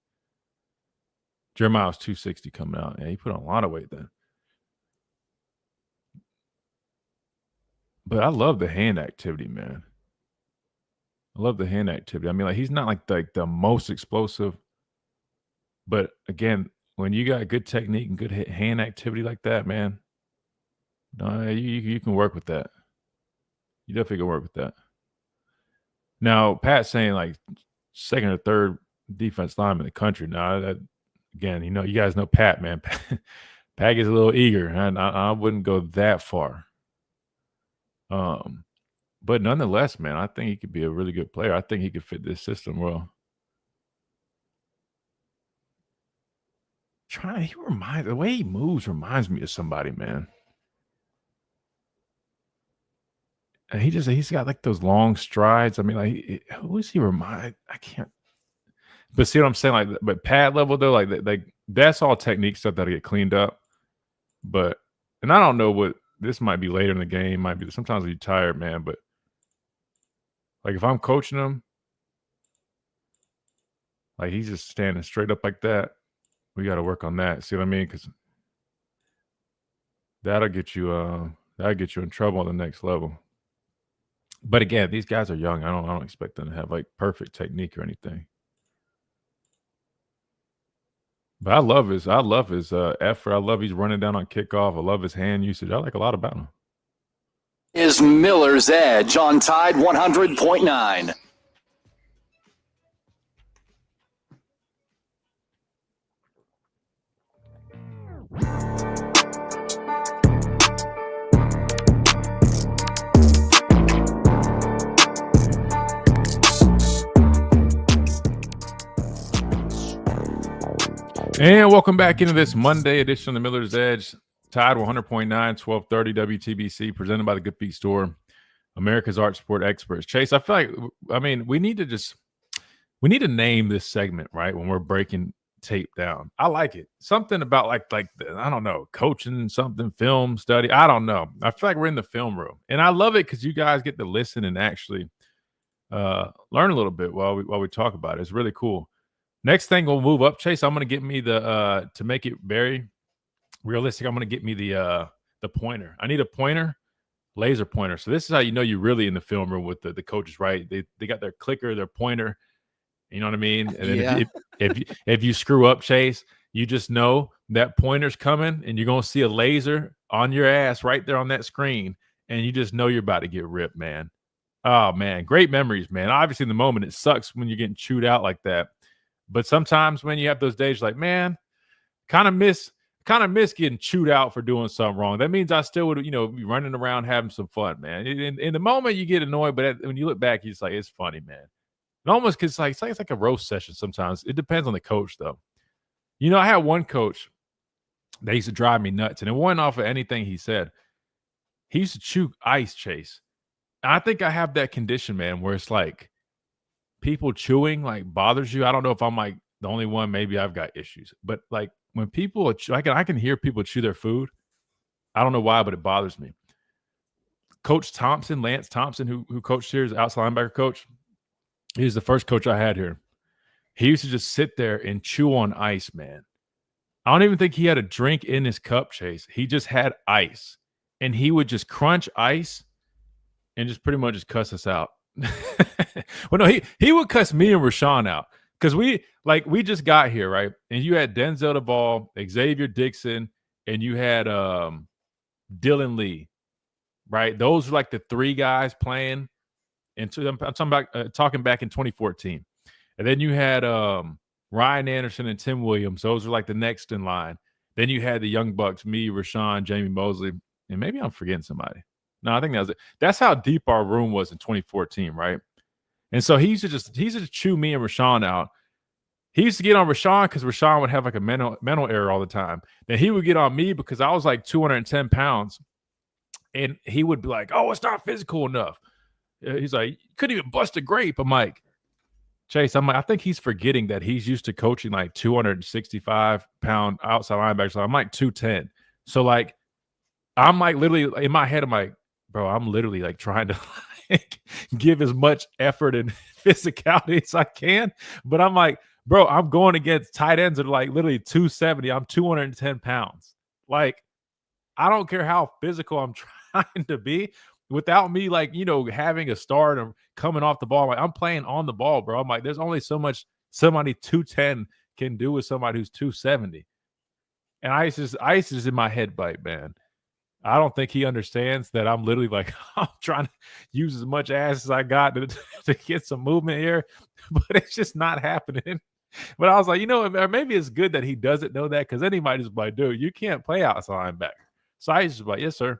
Jeremiah was 260 coming out. Yeah, he put on a lot of weight then. But I love the hand activity, man. I love the hand activity. I mean, like he's not like the most explosive. But again, when you got good technique and good hand activity like that, man, you can work with that. You definitely can work with that. Now, Pat's saying like second or third defense lineman in the country. Now, that, again, you guys know Pat, man. Pat is a little eager, and I wouldn't go that far. But nonetheless, man, I think he could be a really good player. I think he could fit this system well. The way he moves reminds me of somebody, man. And he's got like those long strides. I mean, like, who is he remind? I can't. But see what I'm saying? Like, but pad level though, like that's all technique stuff that'll get cleaned up. And I don't know what this might be later in the game. Might be sometimes you're tired, man. But like if I'm coaching him, like he's just standing straight up like that. We got to work on that. See what I mean? Because that'll get you in trouble on the next level. But again, these guys are young. I don't expect them to have like perfect technique or anything. But I love his effort. I love he's running down on kickoff. I love his hand usage. I like a lot about him. Is Miller's Edge on Tide 100.9. And welcome back into this Monday edition of the Miller's Edge. Tide 100.9, 1230 WTBC, presented by the Good Feet Store, America's Art Sport Experts. Chase, I feel like, we need to name this segment, right, when we're breaking tape down. I like it. Something about like I don't know, coaching something, film study. I don't know. I feel like we're in the film room. And I love it because you guys get to listen and actually learn a little bit while we talk about it. It's really cool. Next thing we'll move up, Chase. I'm going to get me to make it very realistic. I'm going to get me the pointer. I need a pointer, laser pointer. So this is how you know you're really in the film room with the coaches, right? They got their clicker, their pointer. You know what I mean? And then if you screw up, Chase, you just know that pointer's coming, and you're going to see a laser on your ass right there on that screen, and you just know you're about to get ripped, man. Oh man, great memories, man. Obviously, in the moment, it sucks when you're getting chewed out like that. But sometimes when you have those days, like, man, kind of miss getting chewed out for doing something wrong. That means I still would, be running around having some fun, man. In the moment, you get annoyed, but when you look back, you're just like, it's funny, man. And almost because it's like a roast session sometimes. It depends on the coach, though. I had one coach that used to drive me nuts, and it wasn't off of anything he said. He used to chew ice, Chase. And I think I have that condition, man, where it's like, people chewing like bothers you. I don't know if I'm like the only one. Maybe I've got issues, but like when people, I can hear people chew their food. I don't know why, but it bothers me. Coach Thompson, Lance Thompson, who coached here as outside linebacker coach, he's the first coach I had here. He used to just sit there and chew on ice, man. I don't even think he had a drink in his cup, Chase. He just had ice, and he would just crunch ice and just pretty much just cuss us out. Well, no, he would cuss me and Rashawn out because we just got here, right? And you had Denzel Duvall, Xavier Dixon, and you had Dylan Lee, right? Those were like the three guys playing. And I'm talking about talking back in 2014, and then you had Ryan Anderson and Tim Williams. Those were like the next in line. Then you had the Young Bucks, me, Rashawn, Jamie Mosley, and maybe I'm forgetting somebody. No, I think that was it. That's how deep our room was in 2014, right? And so he used to just chew me and Rashawn out. He used to get on Rashawn because Rashawn would have like a mental error all the time. Then he would get on me because I was like 210 pounds. And he would be like, oh, it's not physical enough. He's like, you couldn't even bust a grape. I'm like, Chase, I think he's forgetting that he's used to coaching like 265-pound outside linebackers. So I'm like 210. So like, I'm like literally in my head, I'm like, bro, I'm literally like trying to like give as much effort and physicality as I can. But I'm like, bro, I'm going against tight ends that are like literally 270. I'm 210 pounds. Like, I don't care how physical I'm trying to be without me, like, having a start or coming off the ball. Like, I'm playing on the ball, bro. I'm like, there's only so much somebody 210 can do with somebody who's 270. And ice is in my head bite, man. I don't think he understands that I'm literally like, I'm trying to use as much ass as I got to get some movement here, but it's just not happening. But I was like, or maybe it's good that he doesn't know that, because then he might just be like, dude, you can't play outside linebacker. So I just like, yes, sir.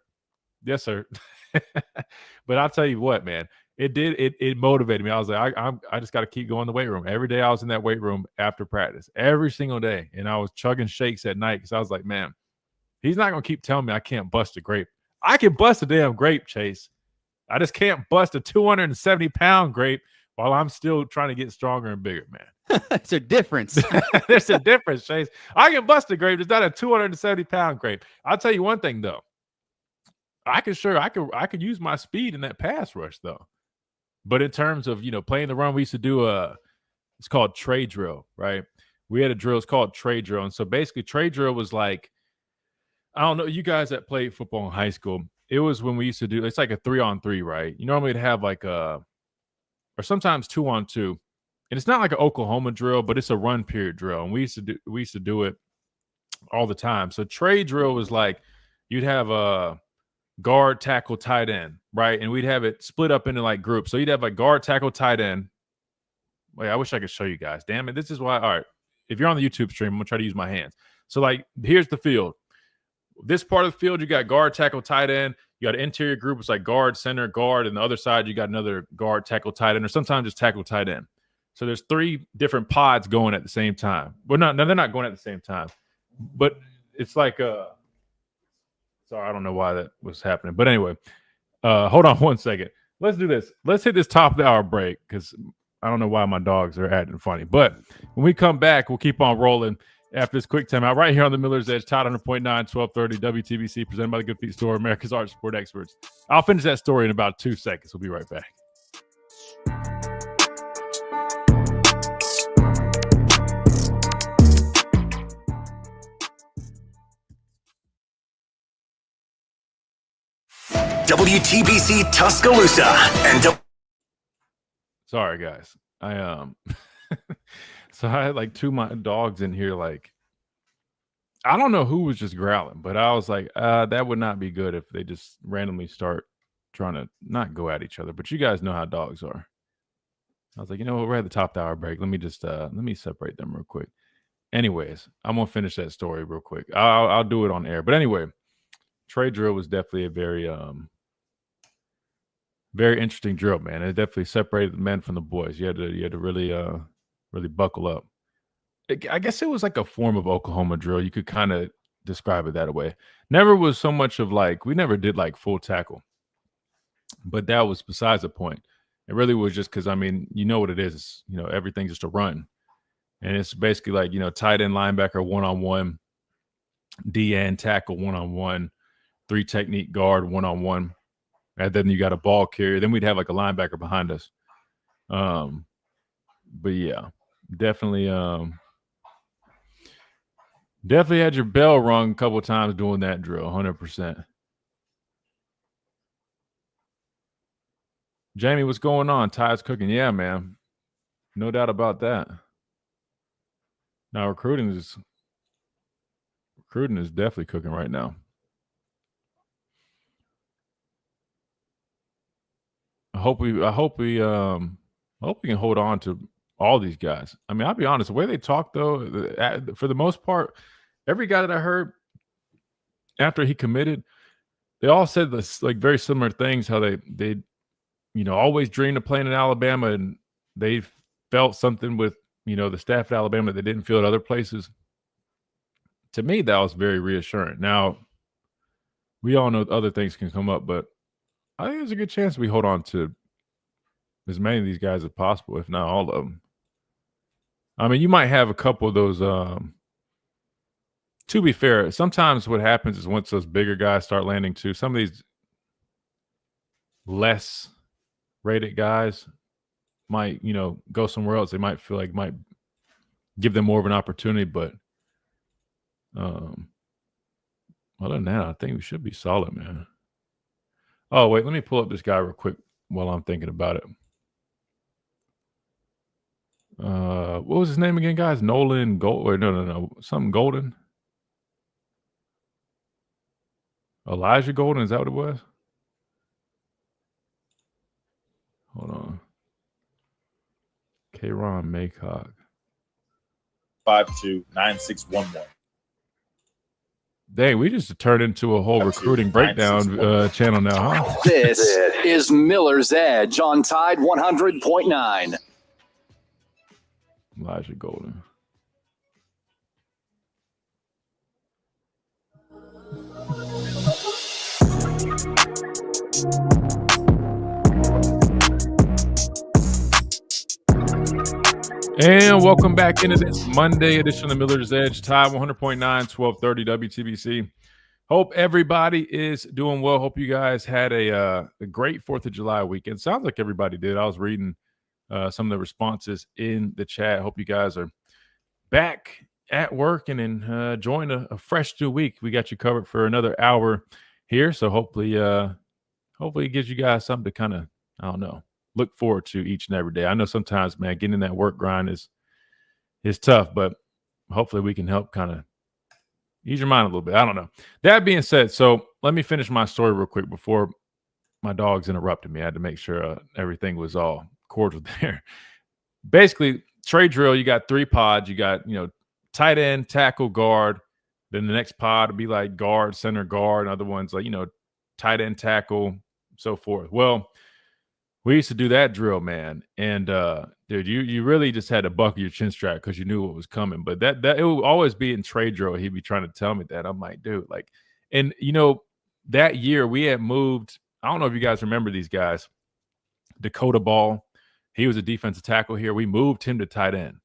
Yes, sir. But I'll tell you what, man, it motivated me. I was like, I just got to keep going to the weight room. Every day I was in that weight room after practice, every single day. And I was chugging shakes at night because I was like, man, he's not going to keep telling me I can't bust a grape. I can bust a damn grape, Chase. I just can't bust a 270-pound grape while I'm still trying to get stronger and bigger, man. It's a difference. There's a difference, Chase. I can bust a grape. It's not a 270-pound grape. I'll tell you one thing, though. I could use my speed in that pass rush, though. But in terms of, playing the run, we used to do it's called trade drill, right? We had a drill. It's called trade drill. And so basically trade drill was like, I don't know, you guys that played football in high school, it was when we used to do, it's like a 3-on-3, right? You normally would have like or sometimes 2-on-2. And it's not like an Oklahoma drill, but it's a run period drill. And we used to do it all the time. So trade drill was like, you'd have a guard, tackle, tight end, right? And we'd have it split up into like groups. So you'd have like guard, tackle, tight end. Wait, I wish I could show you guys. Damn it. This is why. All right. If you're on the YouTube stream, I'm going to try to use my hands. So like, here's the field. This part of the field, you got guard, tackle, tight end. You got an interior group. It's like guard, center, guard. And the other side, you got another guard, tackle, tight end, or sometimes just tackle, tight end. So there's 3 different pods going at the same time. Well, no, they're not going at the same time. But it's like sorry, I don't know why that was happening. But anyway, hold on one second. Let's do this. Let's hit this top of the hour break, because I don't know why my dogs are acting funny. But when we come back, we'll keep on rolling after this quick timeout right here on the Miller's Edge, Todd 100.9, 1230 WTBC, presented by the Good Feet Store, America's Art Sport Experts. I'll finish that story in about 2 seconds. We'll be right back. WTBC Tuscaloosa and Sorry, guys. So I had like 2 of my dogs in here. Like, I don't know who was just growling, but I was like, that would not be good if they just randomly start trying to not go at each other. But you guys know how dogs are. I was like, we're at the top of the hour break. Let me just let me separate them real quick. Anyways, I'm gonna finish that story real quick. I'll do it on air. But anyway, trade drill was definitely a very very interesting drill, man. It definitely separated the men from the boys. You had to really really buckle up. I guess it was like a form of Oklahoma drill. You could kind of describe it that way. Never was so much of like, we never did like full tackle, but that was besides the point. It really was just because, I mean, you know what it is. Everything's just a run. And it's basically like, tight end, linebacker, one-on-one, D-end, tackle, one-on-one, 3 technique guard, one-on-one. And then you got a ball carrier. Then we'd have like a linebacker behind us. But yeah, definitely had your bell rung a couple of times doing that drill, 100%. Jamie, what's going on? Ty's cooking. Yeah, man. No doubt about that. Now recruiting is definitely cooking right now. I hope we can hold on to all these guys. I mean, I'll be honest, the way they talk though, for the most part, every guy that I heard after he committed, they all said this like very similar things, how they always dreamed of playing in Alabama, and they felt something with, the staff at Alabama that they didn't feel at other places. To me, that was very reassuring. Now, we all know other things can come up, but I think there's a good chance we hold on to as many of these guys as possible, if not all of them. I mean, you might have a couple of those. To be fair, sometimes what happens is once those bigger guys start landing too, some of these less rated guys might, go somewhere else. They might feel like might give them more of an opportunity, but other than that, I think we should be solid, man. Oh, wait, let me pull up this guy real quick while I'm thinking about it. What was his name again, guys? Nolan Gold? No, something Golden. Elijah Golden, is that what it was? Hold on. K-Ron Maycock. 529611. Dang, we just turned into a whole recruiting breakdown channel now, huh? This is Miller's Edge on Tide 100.9. Elijah Golden. And welcome back into this Monday edition of the Miller's Edge, Tide 100.9, 1230 WTBC. Hope everybody is doing well. Hope you guys had a great 4th of July weekend. Sounds like everybody did. I was reading some of the responses in the chat. Hope you guys are back at work and enjoying a fresh new week. We got you covered for another hour here. So hopefully it gives you guys something to kind of, I don't know, look forward to each and every day. I know sometimes, man, getting in that work grind is tough, but hopefully we can help kind of ease your mind a little bit. I don't know. That being said, so let me finish my story real quick before my dogs interrupted me. I had to make sure everything was all cordial there. Basically, trade drill, you got 3 pods. You got, tight end, tackle, guard. Then the next pod would be like guard, center, guard. Other ones like, tight end, tackle, so forth. Well, we used to do that drill, man. And dude, you really just had to buckle your chin strap because you knew what was coming. But that it would always be in trade drill. He'd be trying to tell me that. I'm like, dude, like, and that year we had moved. I don't know if you guys remember these guys. Dakota Ball, he was a defensive tackle here. We moved him to tight end.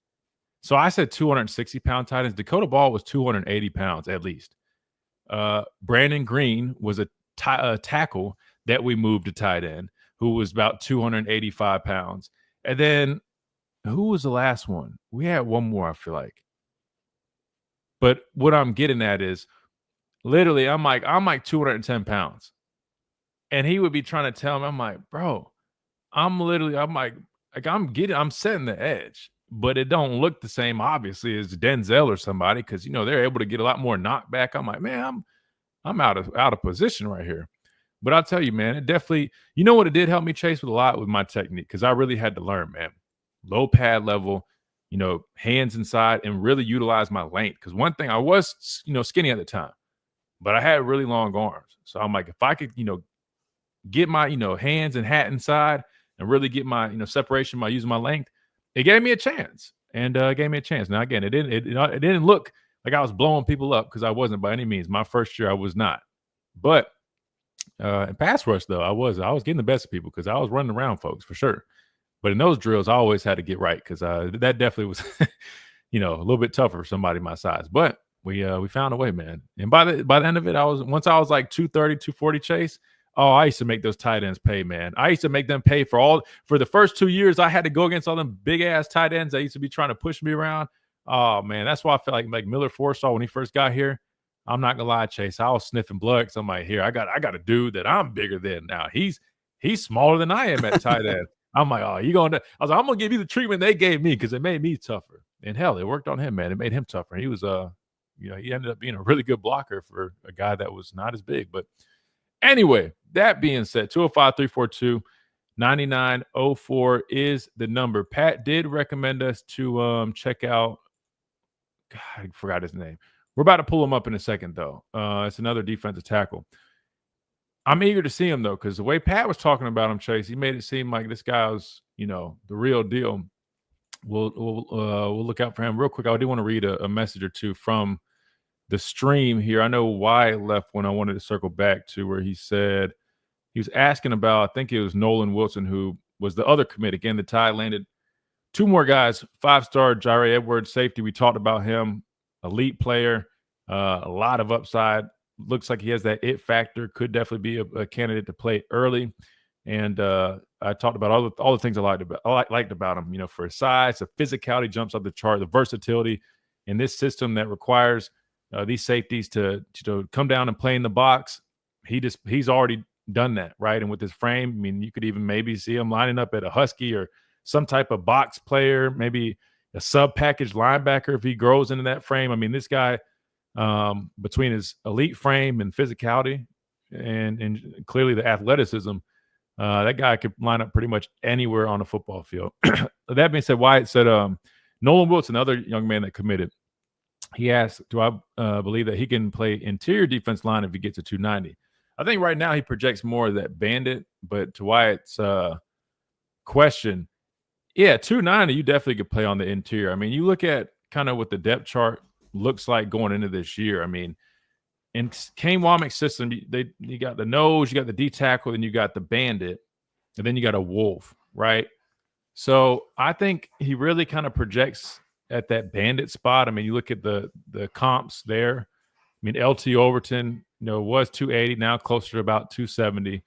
So I said 260-pound tight ends. Dakota Ball was 280 pounds at least. Brandon Green was a tackle that we moved to tight end, who was about 285 pounds. And then who was the last one? We had one more, I feel like. But what I'm getting at is literally I'm like 210 pounds. And he would be trying to tell me, I'm like, bro, I'm setting the edge. But it don't look the same, obviously, as Denzel or somebody, because they're able to get a lot more knockback. I'm like, man, I'm out of position right here. But I'll tell you, man, it definitely, what it did help me, Chase, with a lot with my technique, because I really had to learn, man. Low pad level, hands inside, and really utilize my length. Because one thing, I was, skinny at the time, but I had really long arms. So I'm like, if I could, get my, hands and hat inside and really get my, separation by using my length, it gave me a chance. And gave me a chance. Now, again, it didn't look like I was blowing people up, because I wasn't by any means. My first year, I was not. But in pass rush, though, I was getting the best of people, because I was running around folks for sure. But in those drills, I always had to get right, because that definitely was, a little bit tougher for somebody my size. But we found a way, man. And by the end of it, once I was like 230, 240, Chase. Oh, I used to make those tight ends pay, man. I used to make them pay for the first 2 years. I had to go against all them big ass tight ends that used to be trying to push me around. Oh man, that's why I felt like Miller Forrestall when he first got here. I'm not gonna lie, Chase. I was sniffing blood because I'm like, here, I got a dude that I'm bigger than now. He's smaller than I am at tight end. I'm like, oh, I was like, I'm gonna give you the treatment they gave me, because it made me tougher. And hell, it worked on him, man. It made him tougher. He was he ended up being a really good blocker for a guy that was not as big. But anyway, that being said, 205-342-9904 is the number. Pat did recommend us to check out. God, I forgot his name. We're about to pull him up in a second, though. It's another defensive tackle. I'm eager to see him, though, because the way Pat was talking about him, Chase, he made it seem like this guy was, the real deal. We'll look out for him real quick. I do want to read a message or two from the stream here. I know why it left when I wanted to circle back to where he said he was asking about, I think it was Nolan Wilson, who was the other commit. Again, the Tide landed 2 more guys, 5-star Jaire Edwards, safety. We talked about him, elite player, a lot of upside. Looks like he has that it factor, could definitely be a candidate to play early. And I talked about all the things I liked about him, for his size, the physicality jumps up the chart, the versatility in this system that requires these safeties to come down and play in the box. He's already done that, right? And with his frame, I mean, you could even maybe see him lining up at a Husky or some type of box player, maybe a sub-package linebacker if he grows into that frame. I mean, this guy, between his elite frame and physicality, and clearly the athleticism. That guy could line up pretty much anywhere on a football field. That being said, Wyatt said Nolan Wilson, another young man that committed. He asked, do I believe that he can play interior defense line if he gets to 290? I think right now he projects more of that bandit, but to Wyatt's question, yeah, 290, you definitely could play on the interior. I mean, you look at kind of what the depth chart looks like going into this year. I mean, in Kane Womack's system, you got the nose, you got the D tackle, and you got the bandit, and then you got a wolf, right? So I think he really kind of projects at that bandit spot. I mean, you look at the comps there. I mean, LT Overton, was 280, now closer to about 270.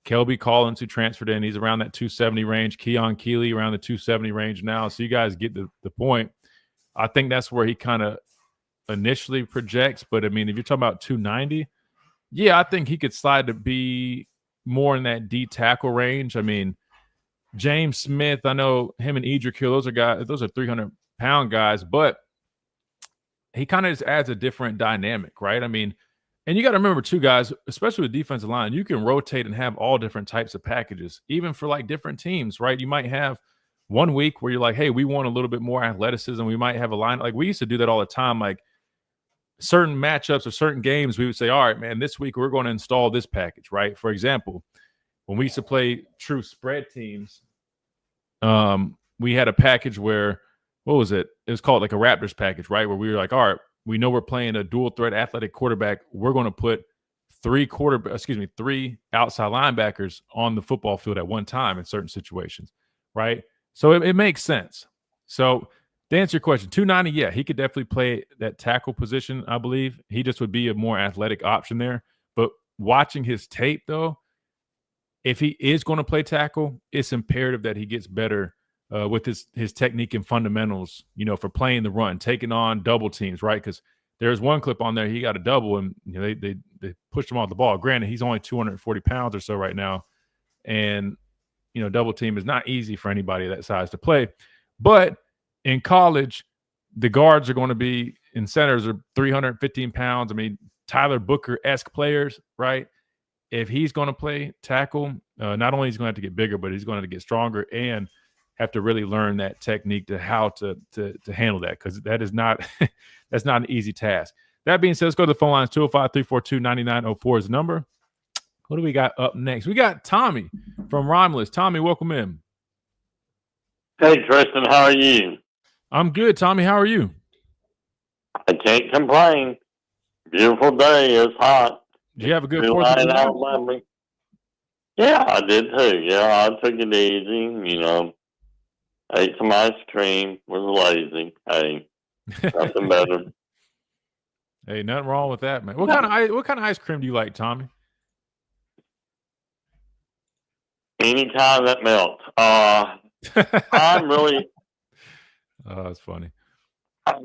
Kelby Collins, who transferred in, he's around that 270 range. Keon Keeley around the 270 range now. So you guys get the point. I think that's where he kind of initially projects. But, I mean, if you're talking about 290, yeah, I think he could slide to be more in that D tackle range. I mean, James Smith, I know him and Edric Hill, those are 300-pound guys, but he kind of just adds a different dynamic, right? I mean, and you got to remember too, guys, especially with defensive line, you can rotate and have all different types of packages, even for like different teams, right? You might have one week where you're like, hey, we want a little bit more athleticism. We might have a line. Like we used to do that all the time. Like certain matchups or certain games, we would say, all right, man, this week we're going to install this package, right? For example, when we used to play true spread teams, we had a package where, what was it? It was called like a Raptors package, right? Where we were like, all right, we know we're playing a dual threat athletic quarterback. We're going to put three outside linebackers on the football field at one time in certain situations, right? So it makes sense. So to answer your question, 290, yeah, he could definitely play that tackle position, I believe. He just would be a more athletic option there. But watching his tape, though, if he is going to play tackle, it's imperative that he gets better with his technique and fundamentals, for playing the run, taking on double teams, right? Because there's one clip on there, he got a double, and they pushed him off the ball. Granted, he's only 240 pounds or so right now, and double team is not easy for anybody that size to play. But in college, the guards are going to be, and centers are 315 pounds. I mean, Tyler Booker-esque players, right? If he's going to play tackle, not only is he going to have to get bigger, but he's going to have to get stronger and have to really learn that technique to how to handle that, because that is not that's not an easy task. That being said, let's go to the phone lines. 205-342-9904 is the number. What do we got up next? We got Tommy from Romulus. Tommy, welcome in. Hey, Tristan, how are you? I'm good, Tommy. How are you? I can't complain. Beautiful day. It's hot. Did you have a good 4th of July? Yeah, I did too. Yeah, I took it easy, ate some ice cream, was lazy. Hey, nothing better. Hey, nothing wrong with that, man. What kind of ice cream do you like, Tommy? Any kind that melts. I'm really. Oh, that's funny. I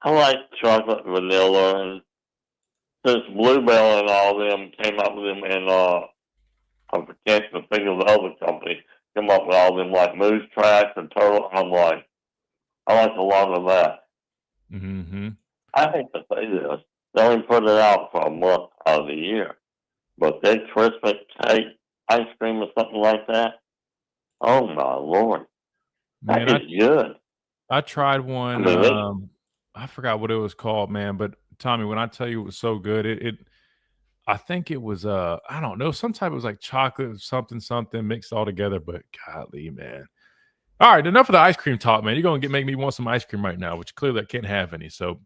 like chocolate, vanilla, and since Bluebell and all them came up with them, and I'm forgetting to think of the other company, come up with all them like Moose Tracks and Turtle. I like a lot of that. Mm-hmm. I hate to say this, they only put it out for a month out of the year, but that Christmas cake ice cream or something like that, oh my Lord, man, that is good. I tried one. I forgot what it was called, man. But Tommy, when I tell you it was so good, I think it was I don't know, some type of like chocolate something mixed all together. But golly, man. All right, enough of the ice cream talk, man. You're gonna make me want some ice cream right now, which clearly I can't have any. So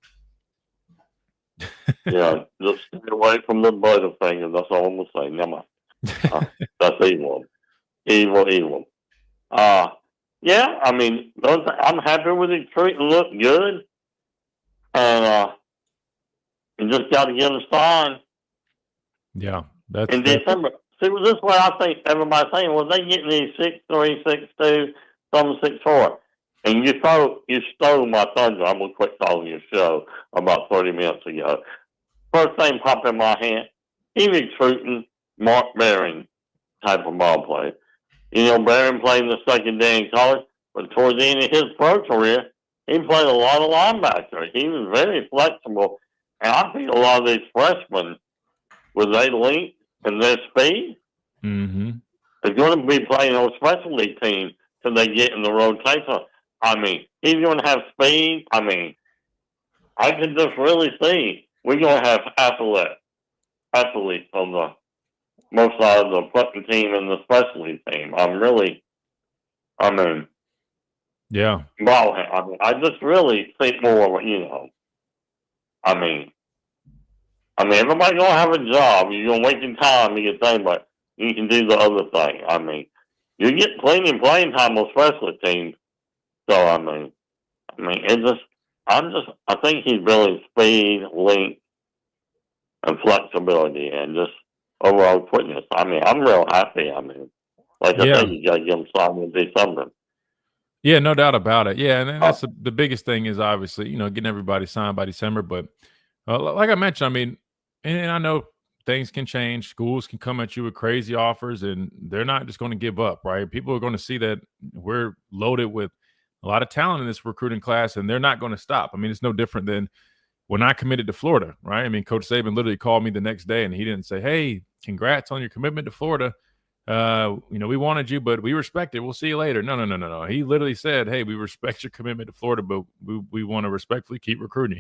yeah, just stay away from the Butterfinger. That's all I'm gonna say. Never mind. That's evil. Yeah, I mean, I'm happy with it. Treat look good, and you just got to get a sign. Yeah, that's in December. See, well, this is what I think everybody's saying. Well, they getting these 6'3", 6'2", some 6'4", and you stole my thunder. I'm gonna quit calling your show about 30 minutes ago. First thing popped in my head, he recruiting Mark Barron type of ball player. Barron played in the secondary in college, but towards the end of his pro career, he played a lot of linebacker. He was very flexible, and I think a lot of these freshmen with their length and their speed, Mm-hmm. they're going to be playing on specialty teams till they get in the rotation. I mean, he's going to have speed. I mean, I can just really see we're going to have athletes on the most side of the football team and the specialty team. Yeah. Ball. I just really think more, I mean, everybody's gonna have a job. You're gonna wait your time to get thing, but you can do the other thing. I mean, you get plenty of playing time on special teams. So I think he's building speed, length, and flexibility, and just overall quickness. I mean, I'm real happy. I mean, like I said, you gotta give him something to do something. Yeah, no doubt about it. Yeah, and that's the biggest thing is obviously, getting everybody signed by December. But like I mentioned, I mean, and I know things can change. Schools can come at you with crazy offers, and they're not just going to give up, right? People are going to see that we're loaded with a lot of talent in this recruiting class, and they're not going to stop. I mean, it's no different than when I committed to Florida, right? I mean, Coach Saban literally called me the next day, and he didn't say, "Hey, congrats on your commitment to Florida. We wanted you, but we respect it. We'll see you later." No. He literally said, "Hey, we respect your commitment to Florida, but we want to respectfully keep recruiting."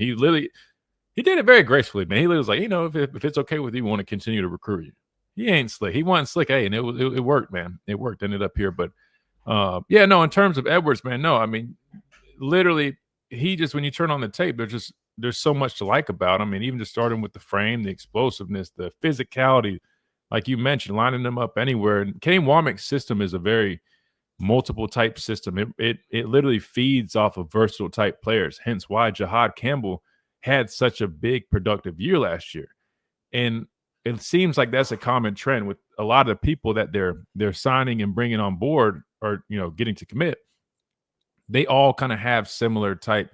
He did it very gracefully, man. He was like, if it's okay with you, we want to continue to recruit you. He ain't slick. He wasn't slick, and it worked, man. It worked. Ended up here, but in terms of Edwards, man, no, I mean, literally, he just when you turn on the tape, there's so much to like about him. I mean, even just starting with the frame, the explosiveness, the physicality. Like you mentioned, lining them up anywhere. And Kane Womack's system is a very multiple type system. It literally feeds off of versatile type players. Hence why Jahad Campbell had such a big productive year last year. And it seems like that's a common trend with a lot of the people that they're signing and bringing on board or getting to commit. They all kind of have similar type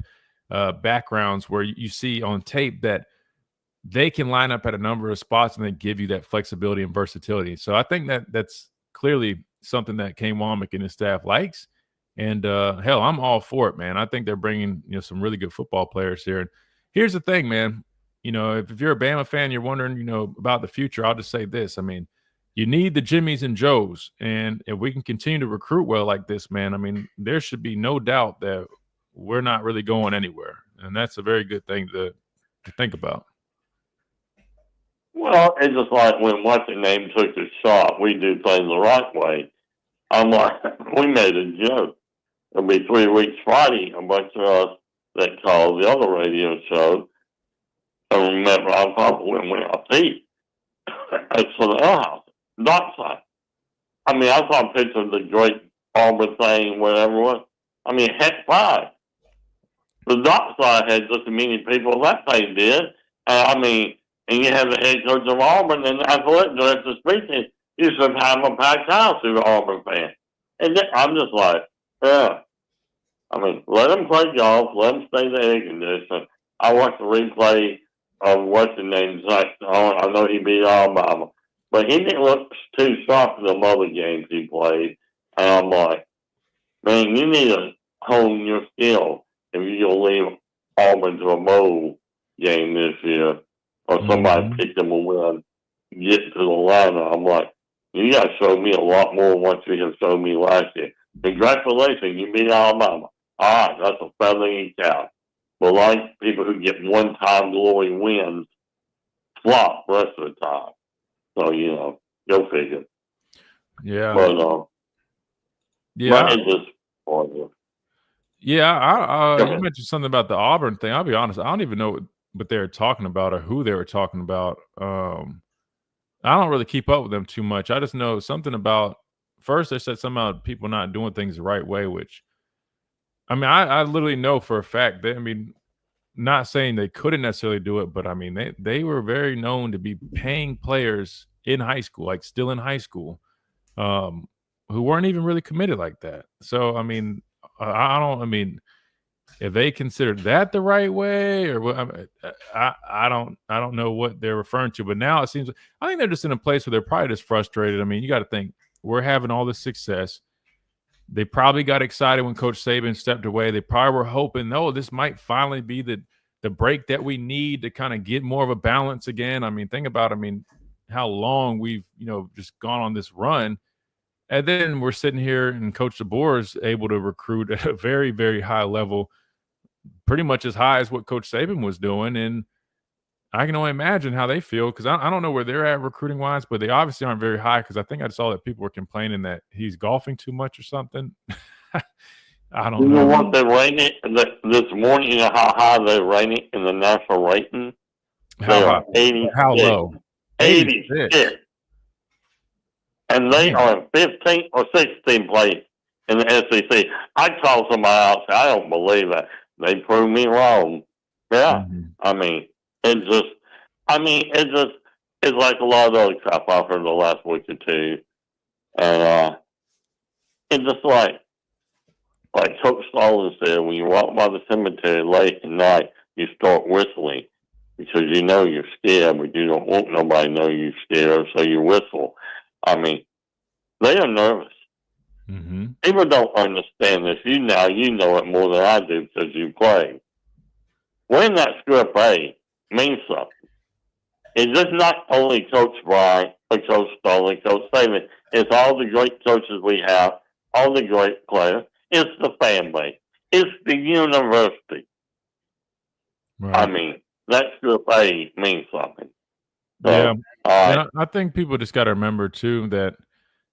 backgrounds where you see on tape that they can line up at a number of spots and then give you that flexibility and versatility. So I think that's clearly something that Kane Womack and his staff likes. And hell, I'm all for it, man. I think they're bringing some really good football players here. And here's the thing, man. If you're a Bama fan, you're wondering, about the future. I'll just say this. I mean, you need the Jimmies and Joes. And if we can continue to recruit well like this, man, I mean, there should be no doubt that we're not really going anywhere. And that's a very good thing to think about. Well, it's just like when what's-her-name took a shot, we do things the right way. I'm like, we made a joke. It'll be 3 weeks Friday, a bunch of us that called the other radio show. I remember I probably went off feet. It's for the house, dockside. I mean, I saw a picture of the great Auburn thing, whatever it was. I mean, heck 5. The dockside had just as many people as that thing did. And you have the head coach of Auburn and the athletic director speaking. You should have a packed house if you're an Auburn fan. And then, I'm just like, yeah. I mean, let them play golf. Let them stay in the air conditioning. I watched the replay of what's his name. I know he beat Alabama. But he didn't look too sharp in the other games he played. And I'm like, man, you need to hone your skill if you're going to leave Auburn to a bowl game this year. Or somebody pick them a win, get to the lineup. I'm like, you got to show me a lot more than what you have shown me last year. Congratulations, you beat Alabama. All right, that's a feather in your cap. But like people who get one-time glory wins, flop the rest of the time. So, go figure. Yeah. But, it's just horrible. Yeah, you mentioned something about the Auburn thing. I'll be honest, I don't even know what they were talking about or who they were talking about. I don't really keep up with them too much. I just know something about first they said something about people not doing things the right way, which I mean, I literally know for a fact that not saying they couldn't necessarily do it, but I mean they were very known to be paying players in high school, like still in high school, who weren't even really committed like that. So I mean, if they considered that the right way, or what, I don't know what they're referring to. But now it seems I think they're just in a place where they're probably just frustrated. I mean, you got to think we're having all this success. They probably got excited when Coach Saban stepped away. They probably were hoping, this might finally be the break that we need to kind of get more of a balance again. I mean, think about how long we've, just gone on this run. And then we're sitting here and Coach DeBoer's able to recruit at a very, very high level, pretty much as high as what Coach Saban was doing. And I can only imagine how they feel because I don't know where they're at recruiting wise, but they obviously aren't very high because I think I saw that people were complaining that he's golfing too much or something. I don't know. You know what they rated this morning? You know how high they rated in the national rating? They are 86. How low? 86. And they are in 15th or 16th place in the SEC. I called somebody out and said, I don't believe that. They proved me wrong. Yeah. I mean, it's like a lot of other crap I've heard the last week or two. And it's just like Coach Stalin said, when you walk by the cemetery late at night, you start whistling because you know you're scared, but you don't want nobody to know you're scared, so you whistle. I mean, they are nervous. People don't understand this. You know it more than I do because you play. Winning that Script A means something. It's just not only Coach Bryant or Coach Stalin, Coach Saban. It's all the great coaches we have, all the great players. It's the family. It's the university. Right. I mean, that Script A means something. So, yeah. And I think people just got to remember, too, that,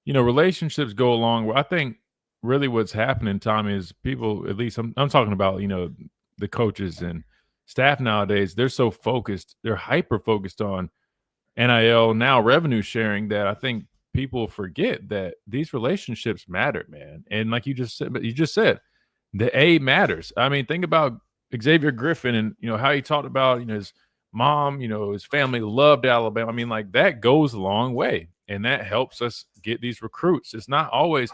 relationships go along. I think really what's happening, Tommy, is people, at least I'm talking about, the coaches and staff nowadays, they're so focused. They're hyper-focused on NIL, now revenue sharing, that I think people forget that these relationships matter, man. And like you just said, the A matters. I mean, think about Xavier Griffin and, how he talked about, his mom, his family loved Alabama. I mean, like that goes a long way. And that helps us get these recruits. It's not always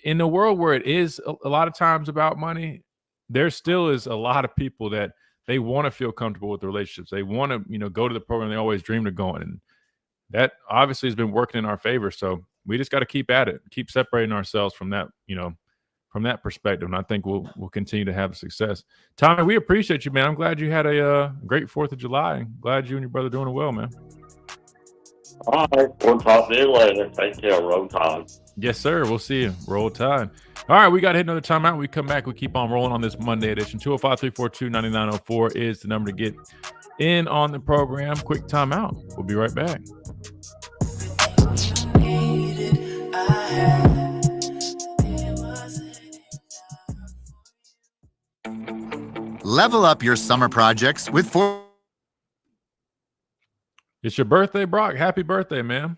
in the world where it is a lot of times about money. There still is a lot of people that they want to feel comfortable with the relationships. They want to, go to the program they always dreamed of going. And that obviously has been working in our favor. So we just got to keep at it, keep separating ourselves from that, from that perspective. And I think we'll continue to have success. Tommy, we appreciate you, man. I'm glad you had a great 4th of July. Glad you and your brother doing well, man. All right. We'll talk to you later. Take care. Roll Tide. Yes, sir. We'll see you. Roll Tide. All right. We got to hit another timeout. When we come back, we keep on rolling on this Monday edition. 205-342-9904 is the number to get in on the program. Quick timeout. We'll be right back. Level up your summer projects with It's your birthday, Brock. Happy birthday, man.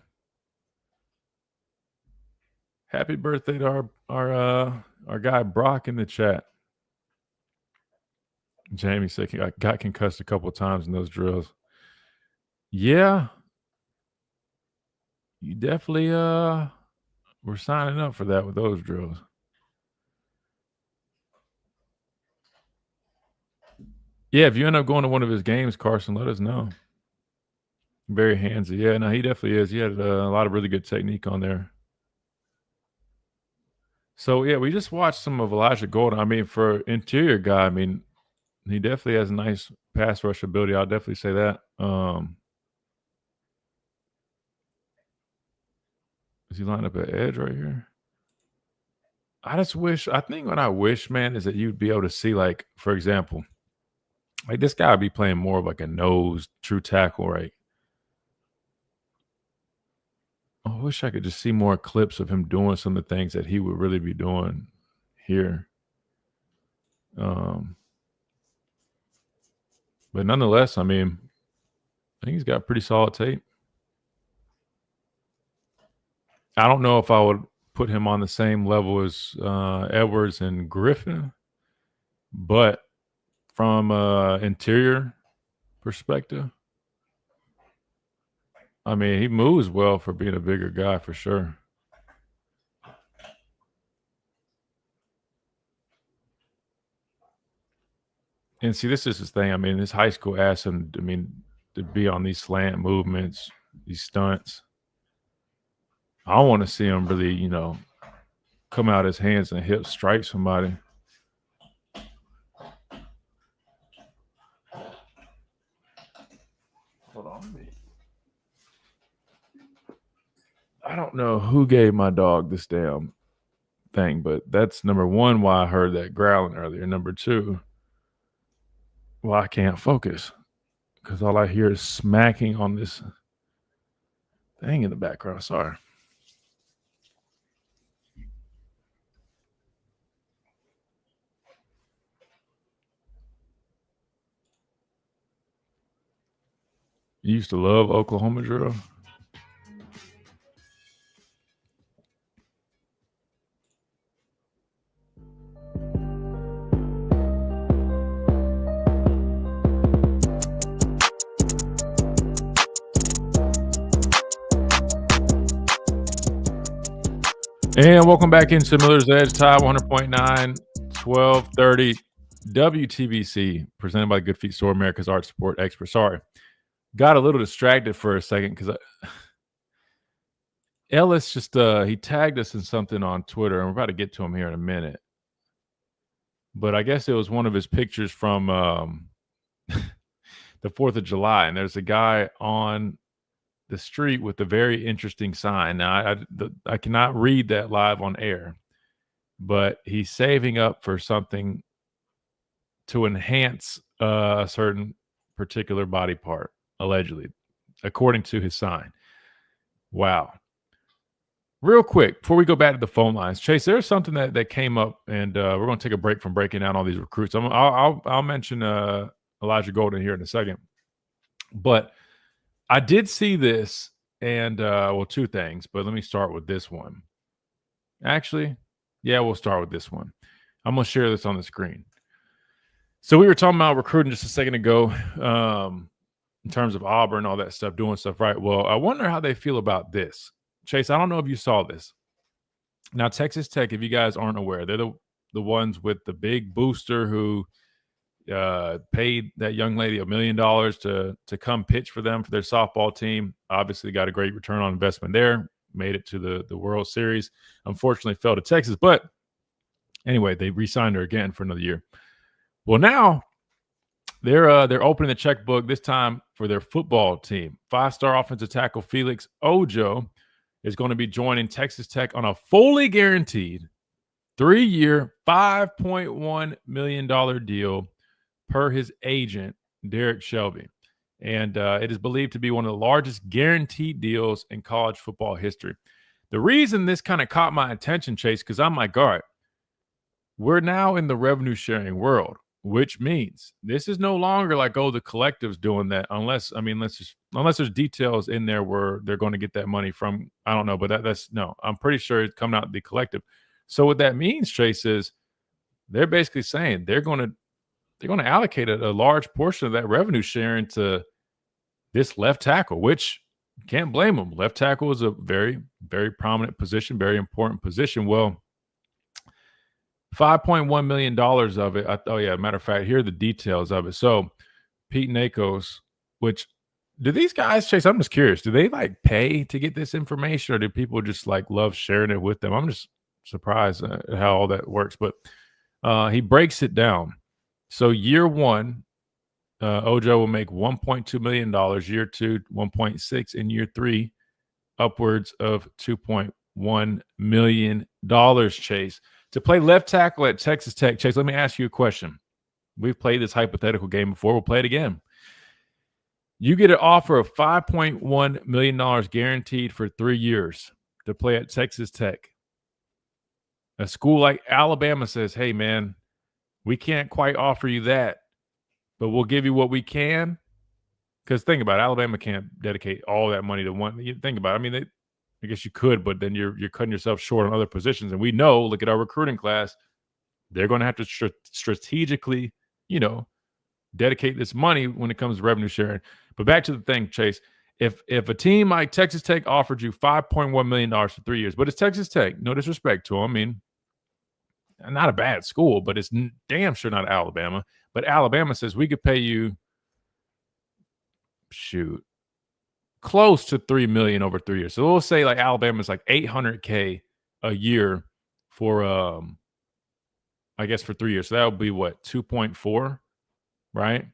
Happy birthday to our guy Brock in the chat. Jamie said I got concussed a couple of times in those drills. Yeah. You definitely were signing up for that with those drills. Yeah, if you end up going to one of his games, Carson, let us know. Very handsy. Yeah, no, he definitely is. He had a lot of really good technique on there. So, yeah, we just watched some of Elijah Golden. I mean, for interior guy, I mean, he definitely has a nice pass rush ability. I'll definitely say that. Is he lined up at edge right here? I think what I wish, man, is that you'd be able to see, like, for example, like this guy would be playing more of like a nose true tackle, right? I wish I could just see more clips of him doing some of the things that he would really be doing here. But nonetheless, I mean, I think he's got pretty solid tape. I don't know if I would put him on the same level as Edwards and Griffin, but from interior perspective, I mean, he moves well for being a bigger guy for sure. And see, this is his thing. I mean, his high school asked him, to be on these slant movements, these stunts. I want to see him really, come out his hands and hips, strike somebody. Hold on. know who gave my dog this damn thing, but that's number one why I heard that growling earlier. Number two, well, I can't focus because all I hear is smacking on this thing in the background. Sorry. You used to love Oklahoma drill. And welcome back into Miller's Edge, Tide 100.9, 1230 WTBC, presented by Good Feet Store, America's art support expert. Sorry, got a little distracted for a second because Ellis just he tagged us in something on Twitter, and we're about to get to him here in a minute. But I guess it was one of his pictures from the 4th of July, and there's a guy on the street with a very interesting sign. Now, I cannot read that live on air, but he's saving up for something to enhance a certain particular body part, allegedly, according to his sign. Wow. Real quick, before we go back to the phone lines, Chase, there's something that came up, and we're going to take a break from breaking down all these recruits. I'll mention Elijah Golden here in a second, but I did see this, and well, two things, but let me start with this one. Actually, yeah, we'll start with this one. I'm going to share this on the screen. So we were talking about recruiting just a second ago in terms of Auburn, all that stuff, doing stuff right. Well, I wonder how they feel about this. Chase, I don't know if you saw this. Now, Texas Tech, if you guys aren't aware, they're the ones with the big booster who paid that young lady $1 million to come pitch for them for their softball team. Obviously got a great return on investment there, made it to the World Series. Unfortunately fell to Texas, but anyway, they re-signed her again for another year. Well, now they're opening the checkbook this time for their football team. 5-star offensive tackle Felix Ojo is going to be joining Texas Tech on a fully guaranteed 3-year, $5.1 million deal per his agent, Derek Shelby. And it is believed to be one of the largest guaranteed deals in college football history. The reason this kind of caught my attention, Chase, because I'm like, all right, we're now in the revenue sharing world, which means this is no longer like, oh, the collective's doing that, unless there's details in there where they're going to get that money from, I don't know, but that's no, I'm pretty sure it's coming out of the collective. So what that means, Chase, is they're basically saying they're going to allocate a large portion of that revenue sharing to this left tackle, which you can't blame them. Left tackle is a very, very prominent position, very important position. Well, $5.1 million of it. Matter of fact, here are the details of it. So Pete Nakos, which do these guys, Chase, I'm just curious, do they like pay to get this information, or do people just like love sharing it with them? I'm just surprised at how all that works, but he breaks it down. So year one, Ojo will make $1.2 million. Year two, 1.6. In year three, upwards of $2.1 million, Chase. To play left tackle at Texas Tech, Chase, let me ask you a question. We've played this hypothetical game before. We'll play it again. You get an offer of $5.1 million guaranteed for 3 years to play at Texas Tech. A school like Alabama says, hey, man, we can't quite offer you that, but we'll give you what we can. Because think about it, Alabama can't dedicate all that money to one. You think about it. I mean, I guess you could, but then you're cutting yourself short on other positions. And we know, look at our recruiting class, they're going to have to strategically, dedicate this money when it comes to revenue sharing. But back to the thing, Chase, if a team like Texas Tech offered you $5.1 million for 3 years, but it's Texas Tech, no disrespect to them. I mean, not a bad school, but it's damn sure not Alabama. But Alabama says we could pay you, close to $3 million over 3 years. So we'll say like Alabama's like $800K a year for, I guess for 3 years. So that would be what, 2.4, right?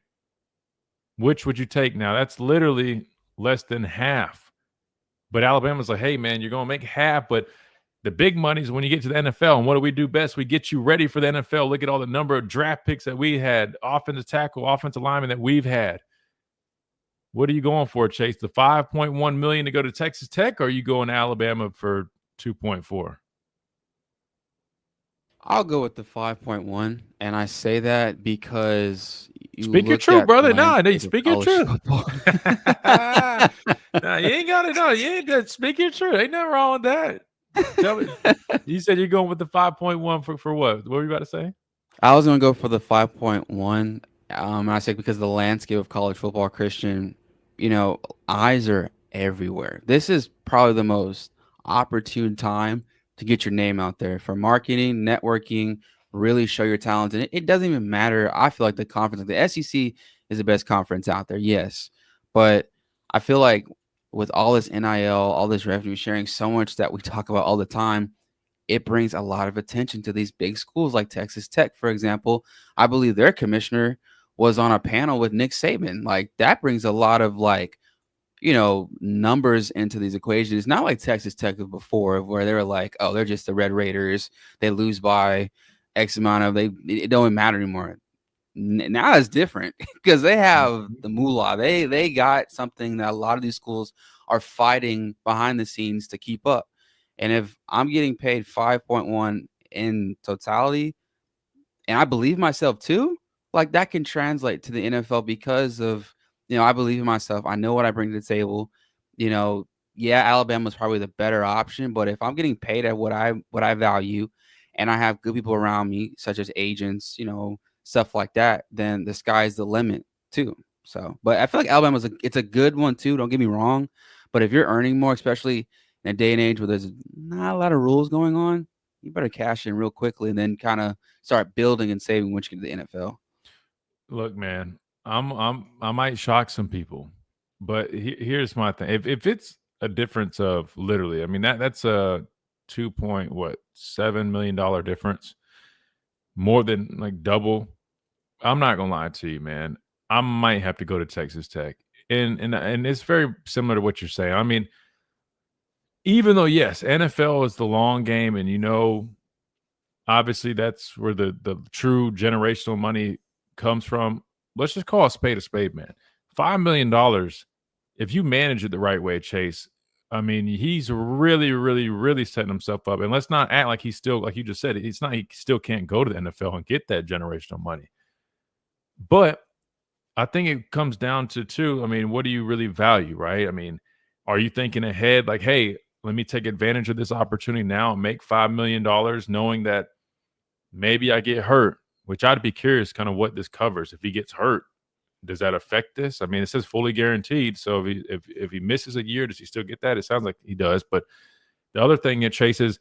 Which would you take now? That's literally less than half. But Alabama's like, hey, man, you're going to make half, but the big money is when you get to the NFL. And what do we do best? We get you ready for the NFL. Look at all the number of draft picks that we had, offensive tackle, offensive lineman that we've had. What are you going for, Chase? The $5.1 million to go to Texas Tech, or are you going to Alabama for 2.4? I'll go with the 5.1, and I say that because Speak your truth, brother. No, speak your truth. Nah, you ain't got it. No, you ain't got to speak your truth. Ain't nothing wrong with that. Tell me, you said you're going with the 5.1 for what? What were you about to say? I was going to go for the 5.1. I say because of the landscape of college football, Christian, eyes are everywhere. This is probably the most opportune time to get your name out there for marketing, networking, really show your talent. And it doesn't even matter. I feel like the conference, like the SEC is the best conference out there. Yes. But I feel like with all this NIL, all this revenue sharing, so much that we talk about all the time, it brings a lot of attention to these big schools like Texas Tech, for example. I believe their commissioner was on a panel with Nick Saban. Like that brings a lot of numbers into these equations. It's not like Texas Tech before where they were like, oh, they're just the Red Raiders. They lose by X amount of it don't even matter anymore. Now it's different because they have the moolah. They got something that a lot of these schools are fighting behind the scenes to keep up. And if I'm getting paid 5.1 in totality, and I believe myself too, like that can translate to the NFL because of, I believe in myself. I know what I bring to the table. Yeah, Alabama's probably the better option, but if I'm getting paid at what I value and I have good people around me, such as agents, stuff like that, then the sky's the limit too. So, but I feel like Alabama's it's a good one too. Don't get me wrong. But if you're earning more, especially in a day and age where there's not a lot of rules going on, you better cash in real quickly and then kind of start building and saving once you get to the NFL. Look, man, I might shock some people, but here's my thing. If it's a difference of literally, I mean that's a $2.7 million difference, more than like double. I'm not gonna lie to you, man. I might have to go to Texas Tech, and it's very similar to what you're saying. I mean, even though yes, NFL is the long game, and obviously that's where the true generational money comes from. Let's just call a spade, man. $5 million, if you manage it the right way, Chase, I mean, he's really, really, really setting himself up. And let's not act like he's still, like you just said, it's not he still can't go to the NFL and get that generational money. But I think it comes down to too, I mean, what do you really value, right? I mean, are you thinking ahead like, hey, let me take advantage of this opportunity now and make $5 million knowing that maybe I get hurt, which I'd be curious kind of what this covers. If he gets hurt, does that affect this? I mean, it says fully guaranteed. So if he misses a year, does he still get that? It sounds like he does. But the other thing it chases,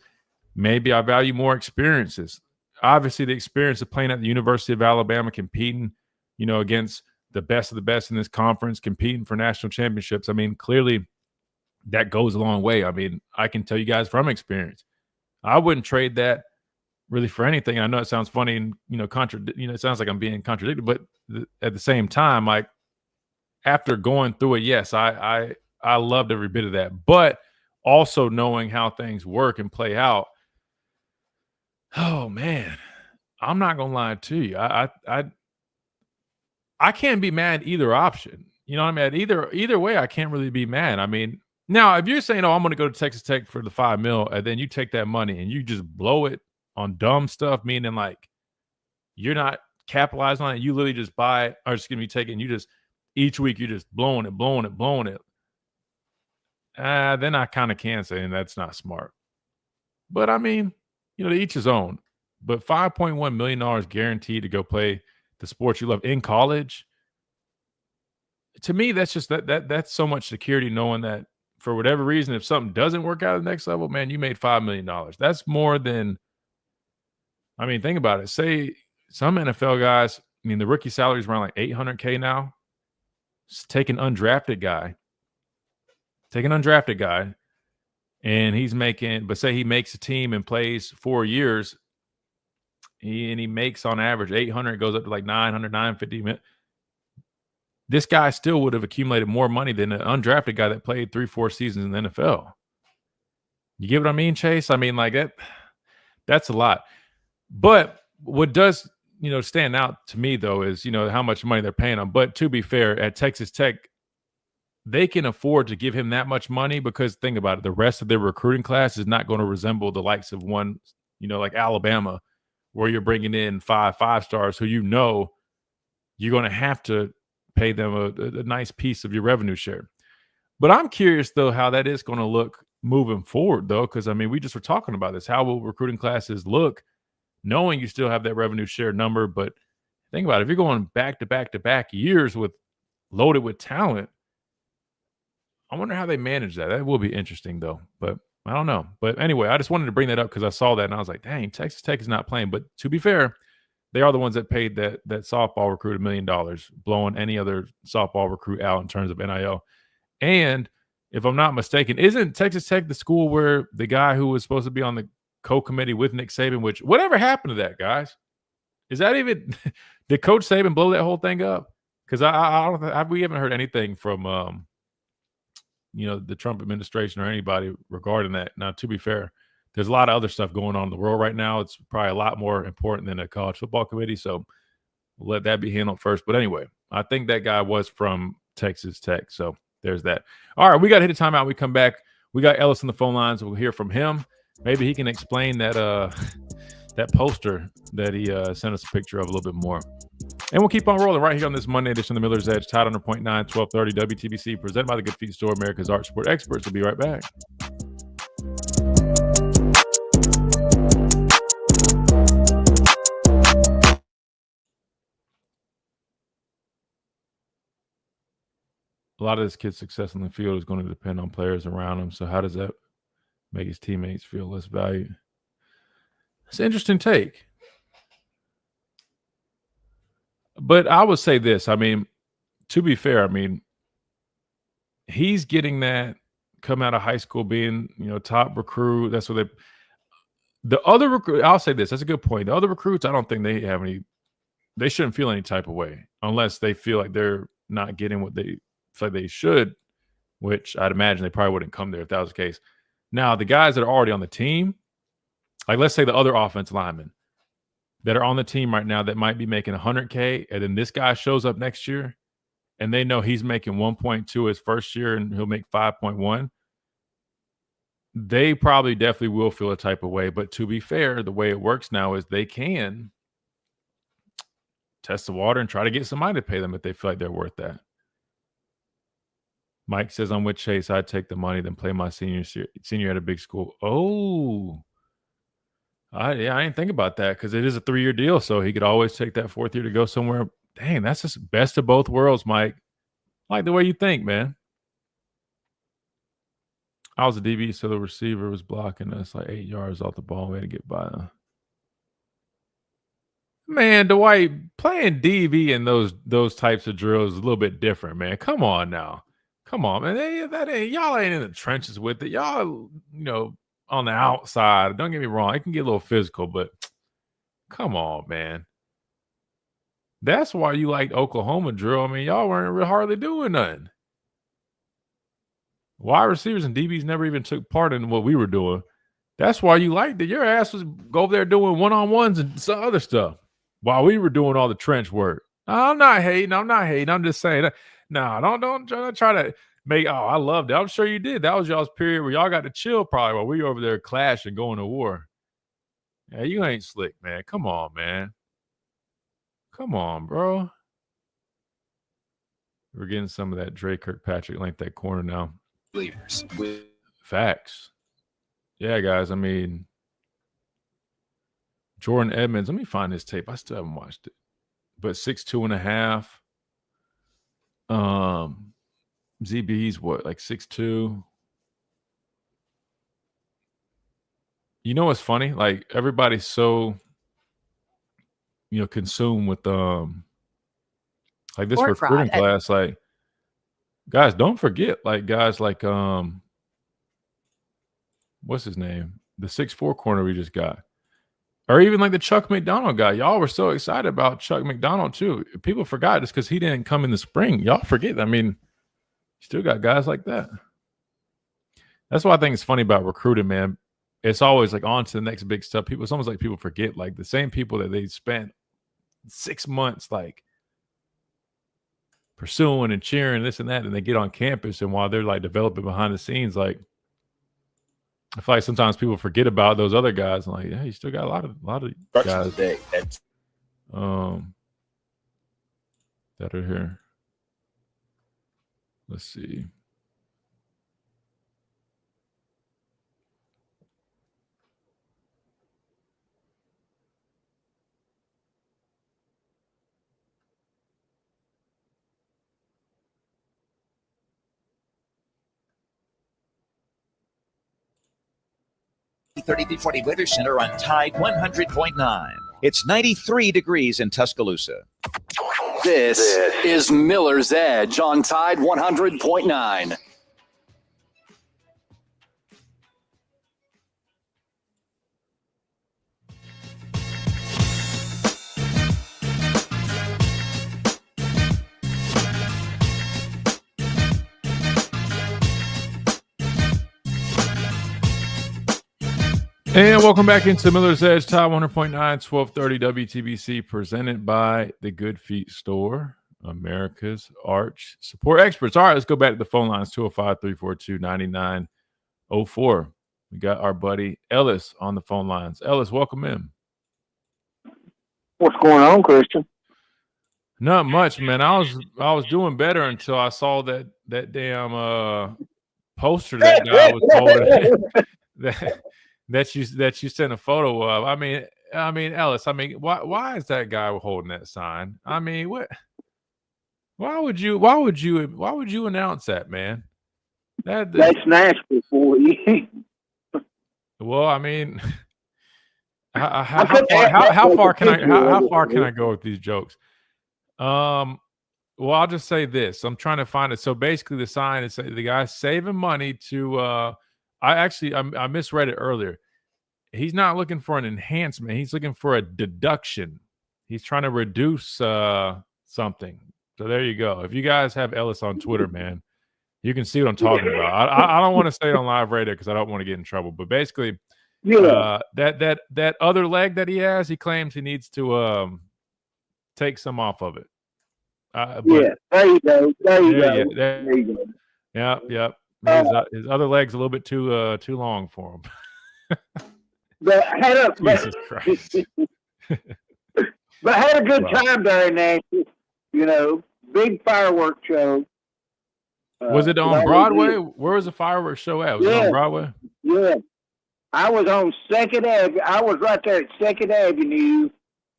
maybe I value more experiences. Obviously, the experience of playing at the University of Alabama, competing, against the best of the best in this conference, competing for national championships. I mean, clearly that goes a long way. I mean, I can tell you guys from experience, I wouldn't trade that really for anything. I know it sounds funny and it sounds like I'm being contradicted, but at the same time, like after going through it, yes, I loved every bit of that, but also knowing how things work and play out. Oh man, I'm not gonna lie to you. I can't be mad either option. You know what I mean? Either way, I can't really be mad. I mean, now if you're saying, "Oh, I'm going to go to Texas Tech for the $5 million," and then you take that money and you just blow it on dumb stuff, meaning like you're not capitalizing on it, you literally just buy, or just going to be taking, you just each week you're just blowing it. Then I kind of can say, and that's not smart. But I mean, to each his own. But $5.1 million guaranteed to go play the sport you love in college. To me, that's just that's so much security knowing that for whatever reason, if something doesn't work out at the next level, man, you made $5 million. That's more than, I mean, think about it. Say some NFL guys, I mean, the rookie salary is around like $800K now. Take an undrafted guy, and he's making, but say he makes a team and plays 4 years, and he makes on average 800, goes up to like 900, 950. this guy still would have accumulated more money than an undrafted guy that played 3-4 seasons in the NFL. You get what I mean, Chase? I mean, like that's a lot. But what does, stand out to me, though, is, how much money they're paying him. But to be fair, at Texas Tech, they can afford to give him that much money because think about it. The rest of their recruiting class is not going to resemble the likes of one, like Alabama, where you're bringing in 5 stars who you're going to have to pay them a nice piece of your revenue share. But I'm curious, though, how that is going to look moving forward, though, because, we just were talking about this. How will recruiting classes look knowing you still have that revenue share number? But think about it. If you're going back to back to back years loaded with talent, I wonder how they manage that. That will be interesting, though. But I don't know. But anyway, I just wanted to bring that up because I saw that and I was like, dang, Texas Tech is not playing. But to be fair, they are the ones that paid that softball recruit $1 million, blowing any other softball recruit out in terms of NIL. And if I'm not mistaken, isn't Texas Tech the school where the guy who was supposed to be on the co-committee with Nick Saban, which whatever happened to that, guys? Is that even did Coach Saban blow that whole thing up? Because we haven't heard anything from the Trump administration or anybody regarding that. Now, to be fair, there's a lot of other stuff going on in the world right now. It's probably a lot more important than a college football committee. So we'll let that be handled first. But anyway, I think that guy was from Texas Tech. So there's that. All right, we got to hit a timeout. We come back. We got Ellis on the phone lines. We'll hear from him. Maybe he can explain that that poster that he sent us a picture of a little bit more. And we'll keep on rolling right here on this Monday edition of the Miller's Edge, tied on 100.9, 1230 WTBC, presented by the Good Feet Store, America's Art Sport Experts. We'll be right back. A lot of this kid's success on the field is going to depend on players around him. So how does that make his teammates feel less valued? It's an interesting take. But I would say this. To be fair, he's getting that coming out of high school, being, top recruit. That's what the other recruit. I'll say this. That's a good point. The other recruits, I don't think they shouldn't feel any type of way unless they feel like they're not getting what they feel like they should, which I'd imagine they probably wouldn't come there if that was the case. Now, the guys that are already on the team, like let's say the other offensive linemen that are on the team right now that might be making $100K, and then this guy shows up next year and they know he's making 1.2 his first year and he'll make 5.1, they probably definitely will feel a type of way. But to be fair, the way it works now is they can test the water and try to get somebody to pay them if they feel like they're worth that. Mike says, I'm with Chase. I'd take the money, then play my senior at a big school. Oh, I didn't think about that because it is a 3-year deal, so he could always take that 4th year to go somewhere. Dang, that's just best of both worlds, Mike. I like the way you think, man. I was a DB, so the receiver was blocking us like 8 yards off the ball. We had to get by. Man, Dwight, playing DB in those types of drills is a little bit different, man. Come on now. Come on, man. Y'all ain't in the trenches with it. Y'all, on the outside. Don't get me wrong. It can get a little physical, but come on, man. That's why you liked Oklahoma drill. Y'all weren't hardly doing nothing. Wide receivers and DBs never even took part in what we were doing. That's why you liked it. Your ass was go over there doing one-on-ones and some other stuff while we were doing all the trench work. I'm not hating. I'm just saying. No, don't try to make. Oh, I loved it. I'm sure you did. That was y'all's period where y'all got to chill probably while we were over there clashing, going to war. Yeah, you ain't slick, man. Come on, man. Come on, bro. We're getting some of that Dre Kirkpatrick length that corner now. Facts. Yeah, guys. Jordan Edmonds. Let me find this tape. I still haven't watched it. But 6'2.5". ZB's what, like 6'2". You know what's funny? Like everybody's so consumed with like this recruiting class. Like guys, don't forget like guys like what's his name? The 6'4" corner we just got. Or even like the Chuck McDonald guy. Y'all were so excited about Chuck McDonald too. People forgot just because he didn't come in the spring. Y'all forget. I mean, still got guys like that. That's why I think it's funny about recruiting, man. It's always like on to the next big stuff. It's almost like people forget, like the same people that they spent 6 months like pursuing and cheering this and that, and they get on campus, and while they're like developing behind the scenes, like I feel like sometimes people forget about those other guys. I'm like, yeah, you still got a lot of guys today. that are here. Let's see. .30 Weather Center on Tide 100.9. It's 93 degrees in Tuscaloosa. This is Miller's Edge on Tide 100.9. And welcome back into Miller's Edge, Tide 100.9, 1230 WTBC, presented by the Good Feet Store, America's Arch Support Experts. All right, let's go back to the phone lines, 205-342-9904. We got our buddy Ellis on the phone lines. Ellis, welcome in. What's going on, Christian? Not much, man. I was doing better until I saw that damn poster that guy was holding that you sent a photo of. I mean, Ellis. I mean, why is that guy holding that sign? I mean, what? Why would you announce that, man? That's Nashville for you. Well, I mean, how far can I go with these jokes? Well, I'll just say this. I'm trying to find it. So basically, the sign is the guy's saving money to. I misread it earlier. He's not looking for an enhancement. He's looking for a deduction. He's trying to reduce something. So there you go. If you guys have Ellis on Twitter, man, you can see what I'm talking about. I don't want to say it on live radio because I don't want to get in trouble. But basically, that other leg that he has, he claims he needs to take some off of it. There you go. There you go. Yep. His other leg's a little bit too long for him. Jesus Christ. But had a good time there in Nashville. You know, big fireworks show. Was it on Broadway? Where was the fireworks show at? Was it on Broadway? Yeah. I was on 2nd Avenue. I was right there at 2nd Avenue,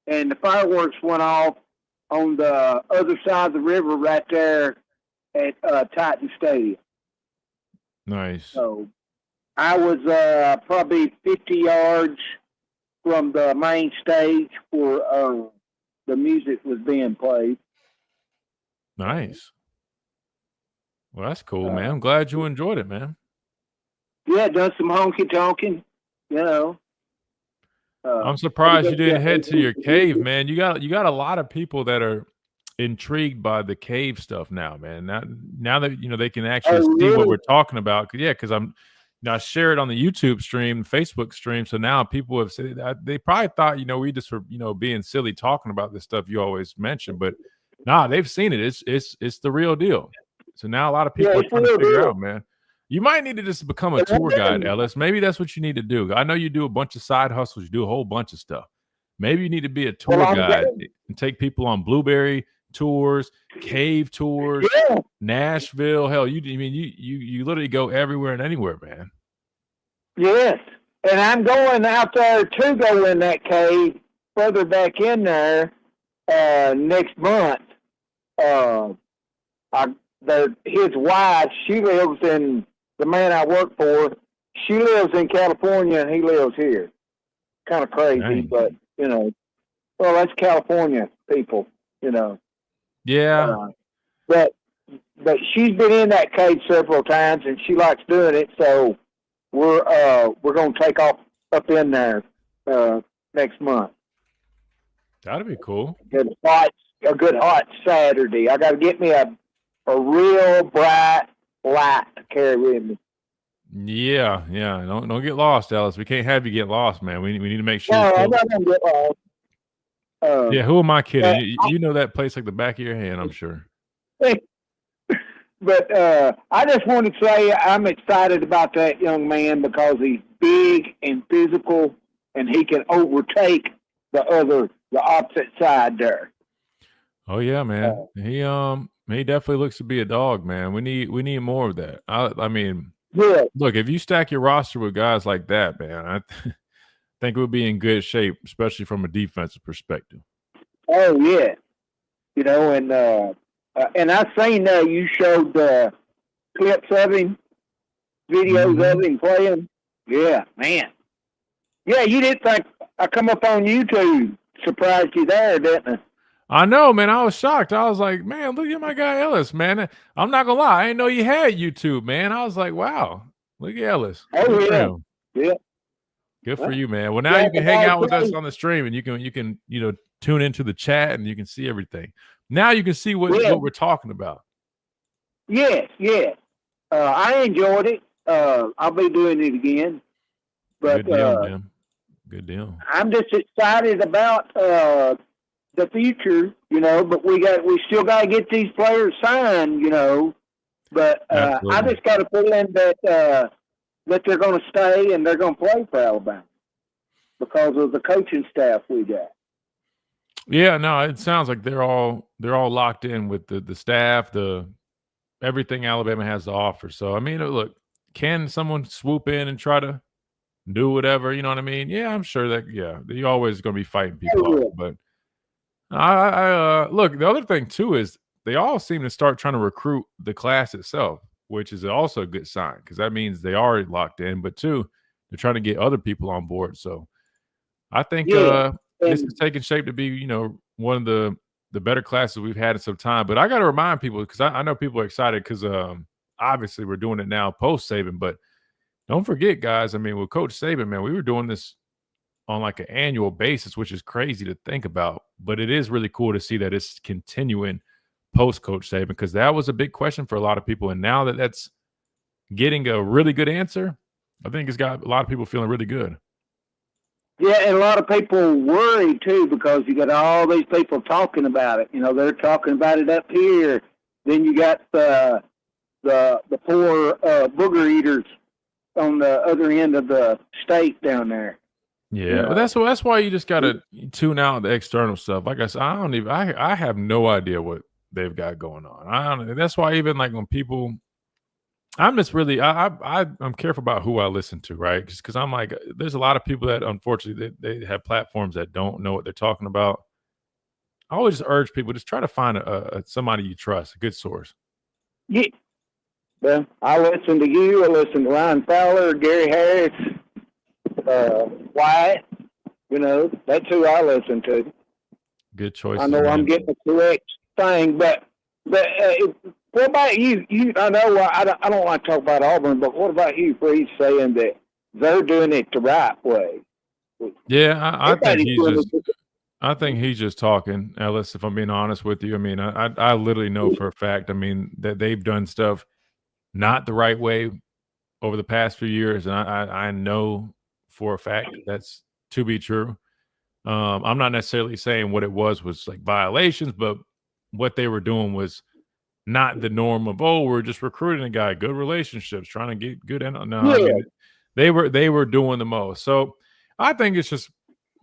and the fireworks went off on the other side of the river right there at Titan Stadium. Nice. So I was probably 50 yards from the main stage where the music was being played. Nice. Well, that's cool, man. I'm glad you enjoyed it, man. Yeah, done some honky tonking, you know. I'm surprised you didn't head to your cave, man. You got a lot of people that are intrigued by the cave stuff now, man. Now that they can actually see what we're talking about. Because I share it on the YouTube stream, Facebook stream. So now people have said they probably thought we just were being silly talking about this stuff you always mention, but nah, they've seen it. It's the real deal. So now a lot of people are trying to figure out, man. You might need to just become a tour guide, Ellis. Maybe that's what you need to do. I know you do a bunch of side hustles. You do a whole bunch of stuff. Maybe you need to be a tour guide and take people on blueberry tours, cave tours, Nashville. Hell, you literally go everywhere and anywhere, man. Yes, and I'm going out there to go in that cave further back in there next month. His wife, she lives in, the man I work for, she lives in California and he lives here. Kind of crazy, Dang. but, well, that's California people, Yeah. But she's been in that cave several times and she likes doing it, so we're going to take off up in there next month. That'd be cool. A good hot Saturday. I got to get me a real bright light to carry with me. Yeah. Don't get lost, Ellis. We can't have you get lost, man. We need to make sure. No, I'm not gonna get lost. Yeah, who am I kidding? You know that place like the back of your hand, I'm sure. But I just want to say I'm excited about that young man because he's big and physical, and he can overtake the opposite side there. Oh yeah, man. He definitely looks to be a dog, man. We need more of that. I mean, yeah. Look, if you stack your roster with guys like that, man, I think we'll be in good shape, especially from a defensive perspective. Oh yeah, and I seen you showed clips of him, videos of him playing. Yeah, man. Yeah, you didn't think I come up on YouTube, surprised you there, didn't I? I know, man. I was shocked. I was like, man, look at my guy Ellis, man. I'm not gonna lie, I didn't know you had YouTube, man. I was like, wow, look at Ellis. Oh yeah, yeah. Good for you, man. Well, now you can hang out with us on the stream, and you can tune into the chat, and you can see everything. Now you can see what we're talking about. Yes. I enjoyed it. I'll be doing it again. But good deal, man. Good deal. I'm just excited about the future, but we still got to get these players signed, But I just got a feeling that they're going to stay and they're going to play for Alabama because of the coaching staff we got. Yeah, no, it sounds like they're all locked in with the staff, everything Alabama has to offer. So I mean, look, can someone swoop in and try to do whatever? You know what I mean? Yeah, I'm sure that. Yeah, you're always going to be fighting people off, but I look. The other thing too is they all seem to start trying to recruit the class itself, which is also a good sign because that means they are locked in. But two, they're trying to get other people on board. So I think this is taking shape to be, one of the better classes we've had in some time. But I got to remind people because I know people are excited because obviously we're doing it now post Saban. But don't forget, guys. I mean, with Coach Saban, man, we were doing this on like an annual basis, which is crazy to think about. But it is really cool to see that it's continuing post Coach Saban because that was a big question for a lot of people. And now that that's getting a really good answer, I think it's got a lot of people feeling really good. Yeah, and a lot of people worry too because you got all these people talking about it. They're talking about it up here. Then you got the poor booger eaters on the other end of the state down there. Yeah, but that's why you just gotta tune out the external stuff. Like I said, I have no idea what they've got going on. That's why even like when people. I'm just really I'm careful about who I listen to, right? Just because I'm like, there's a lot of people that unfortunately they have platforms that don't know what they're talking about. I always urge people just try to find somebody you trust, a good source. Yeah. Well, I listen to you. I listen to Ryan Fowler, Gary Harris, Wyatt. That's who I listen to. Good choice. I know I'm getting the correct thing, but what about you? I know I don't want to talk about Auburn, but what about you, Freeze, saying that they're doing it the right way? Yeah, I think he's just talking, Ellis, if I'm being honest with you. I mean, I literally know for a fact, I mean, that they've done stuff not the right way over the past few years, and I know for a fact that's to be true. I'm not necessarily saying what it was like violations, but what they were doing was not the norm of, we're just recruiting a guy, good relationships, trying to get good. No, yeah. I mean, they were doing the most. So I think it's just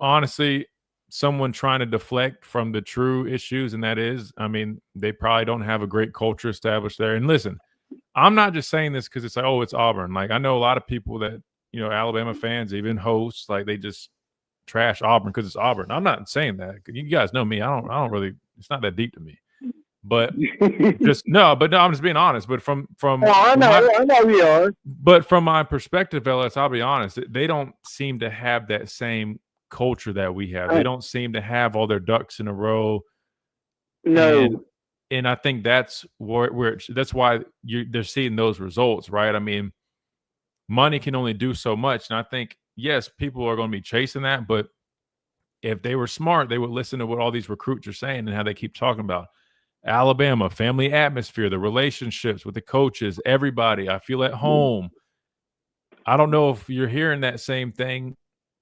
honestly someone trying to deflect from the true issues. And that is, I mean, they probably don't have a great culture established there. And listen, I'm not just saying this because it's like, it's Auburn. Like I know a lot of people that, Alabama fans, even hosts, like they just trash Auburn because it's Auburn. I'm not saying that. You guys know me. I don't really, it's not that deep to me. But I'm just being honest. But from I know you are. But from my perspective, Ellis, I'll be honest, they don't seem to have that same culture that we have. They don't seem to have all their ducks in a row. No. And I think that's that's why they're seeing those results, right? I mean, money can only do so much. And I think, yes, people are going to be chasing that, but if they were smart, they would listen to what all these recruits are saying and how they keep talking about Alabama, family atmosphere, the relationships with the coaches, everybody. I feel at home. I don't know if you're hearing that same thing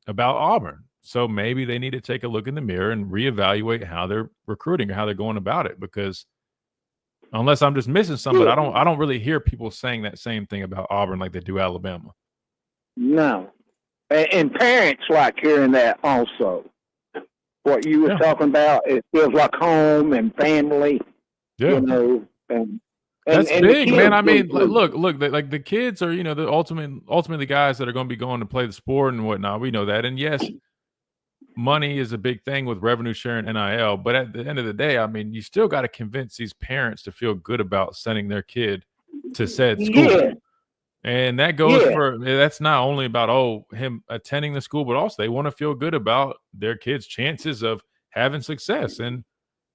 about Auburn. So maybe they need to take a look in the mirror and reevaluate how they're recruiting or how they're going about it, because unless I'm just missing something, but I don't really hear people saying that same thing about Auburn like they do Alabama. No. And parents like hearing that also. What you were talking about, it feels like home and family, you know. And that's and big, man. I mean, look, like the kids are, the ultimately the guys that are going to be going to play the sport and whatnot. We know that. And yes, money is a big thing with revenue sharing NIL, but at the end of the day, I mean, you still got to convince these parents to feel good about sending their kid to said school. Yeah. And that goes that's not only about him attending the school, but also they want to feel good about their kids' chances of having success. And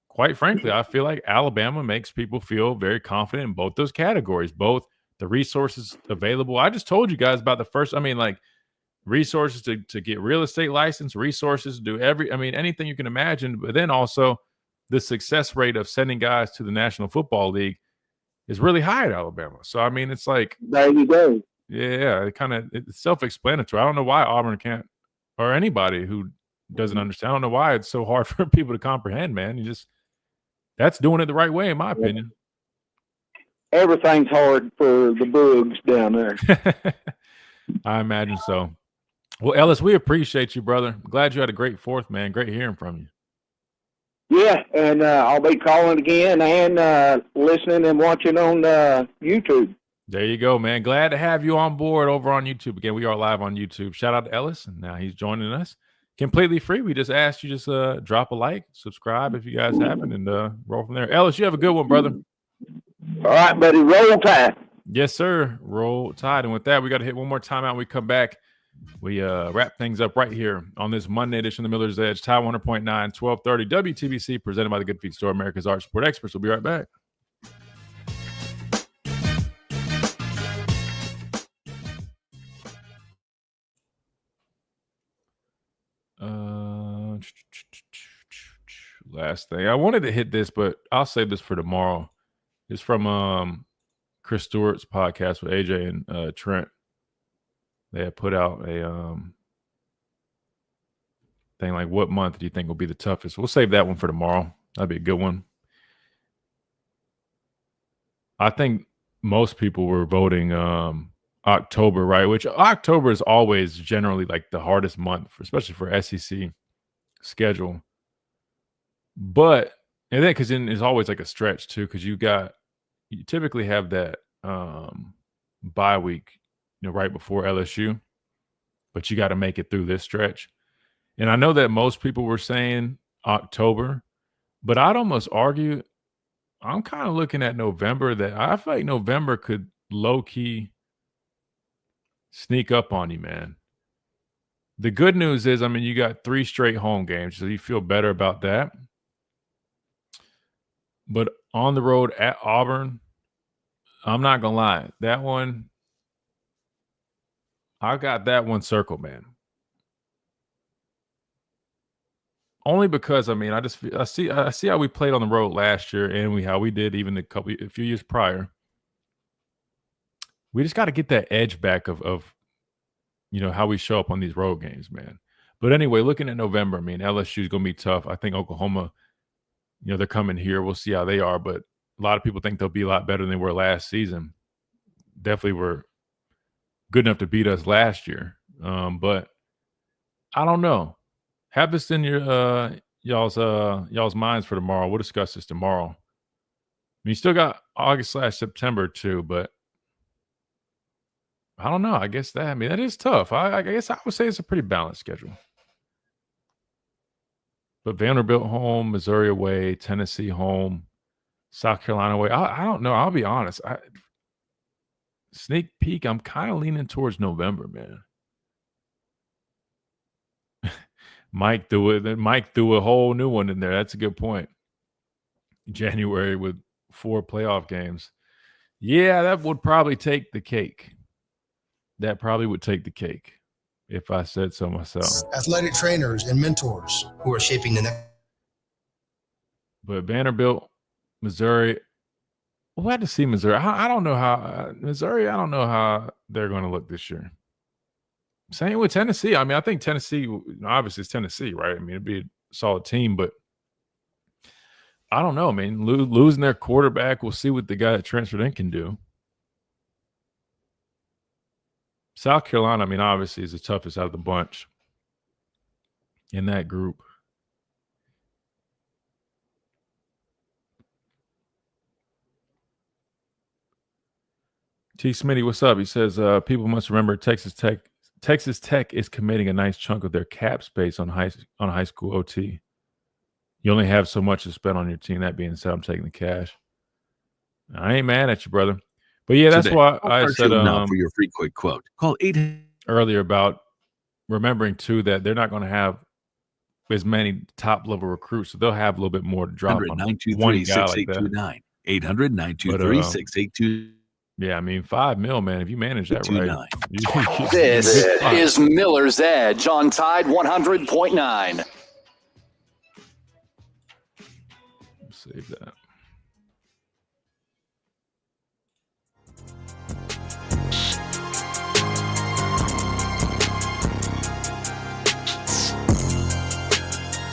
quite frankly, I feel like Alabama makes people feel very confident in both those categories, both the resources available. I just told you guys about the first, resources to get real estate license, resources to do anything you can imagine. But then also the success rate of sending guys to the National Football League is really high at Alabama. So, I mean, it's like, there you go. Yeah, it's self-explanatory. I don't know why Auburn can't, or anybody who doesn't understand. I don't know why it's so hard for people to comprehend, man. That's doing it the right way, in my opinion. Everything's hard for the bugs down there. I imagine so. Well, Ellis, we appreciate you, brother. I'm glad you had a great fourth, man. Great hearing from you. Yeah, and I'll be calling again and listening and watching on YouTube. There you go, man. Glad to have you on board over on YouTube. Again, we are live on YouTube. Shout out to Ellis, and now he's joining us. Completely free. We just asked you drop a like, subscribe if you guys haven't, and roll from there. Ellis, you have a good one, brother. All right, buddy. Roll Tide. Yes, sir. Roll Tide. And with that, we got to hit one more timeout. When we come back, we wrap things up right here on this Monday edition of the Miller's Edge, Tide 100.9, 1230 WTBC, presented by the Good Feet Store, America's Art Sport Experts. We'll be right back. Last thing. I wanted to hit this, but I'll save this for tomorrow. It's from Chris Stewart's podcast with AJ and Trent. They have put out a thing like, what month do you think will be the toughest? We'll save that one for tomorrow. That'd be a good one. I think most people were voting October, right? Which October is always generally like the hardest month, especially for SEC schedule. But and then because then it's always like a stretch too, because you typically have that bye week, right before LSU, but you got to make it through this stretch. And I know that most people were saying October, but I'd almost argue I'm kind of looking at November. That I feel like November could low key sneak up on you, man. The good news is, you got 3 straight home games, so you feel better about that. But on the road at Auburn, I'm not going to lie. That one, I got that one circled, man. Only because, I see how we played on the road last year and how we did even a few years prior. We just got to get that edge back of how we show up on these road games, man. But anyway, looking at November, LSU is going to be tough. I think Oklahoma, they're coming here. We'll see how they are. But a lot of people think they'll be a lot better than they were last season. Definitely were good enough to beat us last year. But I don't know. Have this in your y'all's minds for tomorrow. We'll discuss this tomorrow. You still got August/September too, but I don't know. I guess that is tough. I guess I would say it's a pretty balanced schedule. But Vanderbilt home, Missouri away, Tennessee home, South Carolina away. I don't know. I'll be honest. Sneak peek, I'm kind of leaning towards November, man. Mike threw a whole new one in there. That's a good point. January with 4 playoff games. Yeah, that would probably take the cake. That probably would take the cake. if I said so myself. Athletic trainers and mentors who are shaping the next. But Vanderbilt, Missouri, we'll have to see Missouri. I don't know how Missouri. I don't know how they're going to look this year. Same with Tennessee. I mean, I think Tennessee, obviously, it's Tennessee, right? I mean, it'd be a solid team, but I don't know, man. Losing their quarterback, we'll see what the guy that transferred in can do. South Carolina, I mean, obviously, is the toughest out of the bunch in that group. T. Smitty, what's up? He says people must remember Texas Tech is committing a nice chunk of their cap space on high school OT. You only have so much to spend on your team. That being said, I'm taking the cash. I ain't mad at you, brother. But yeah, that's why I said for your free quick quote. Call 8 earlier about remembering too that they're not going to have as many top level recruits, so they'll have a little bit more to drop on one guy like that. 800-923-6829. Yeah, I mean, $5 million, man. If you manage that right, this is Miller's Edge on Tide 100.9. Save that.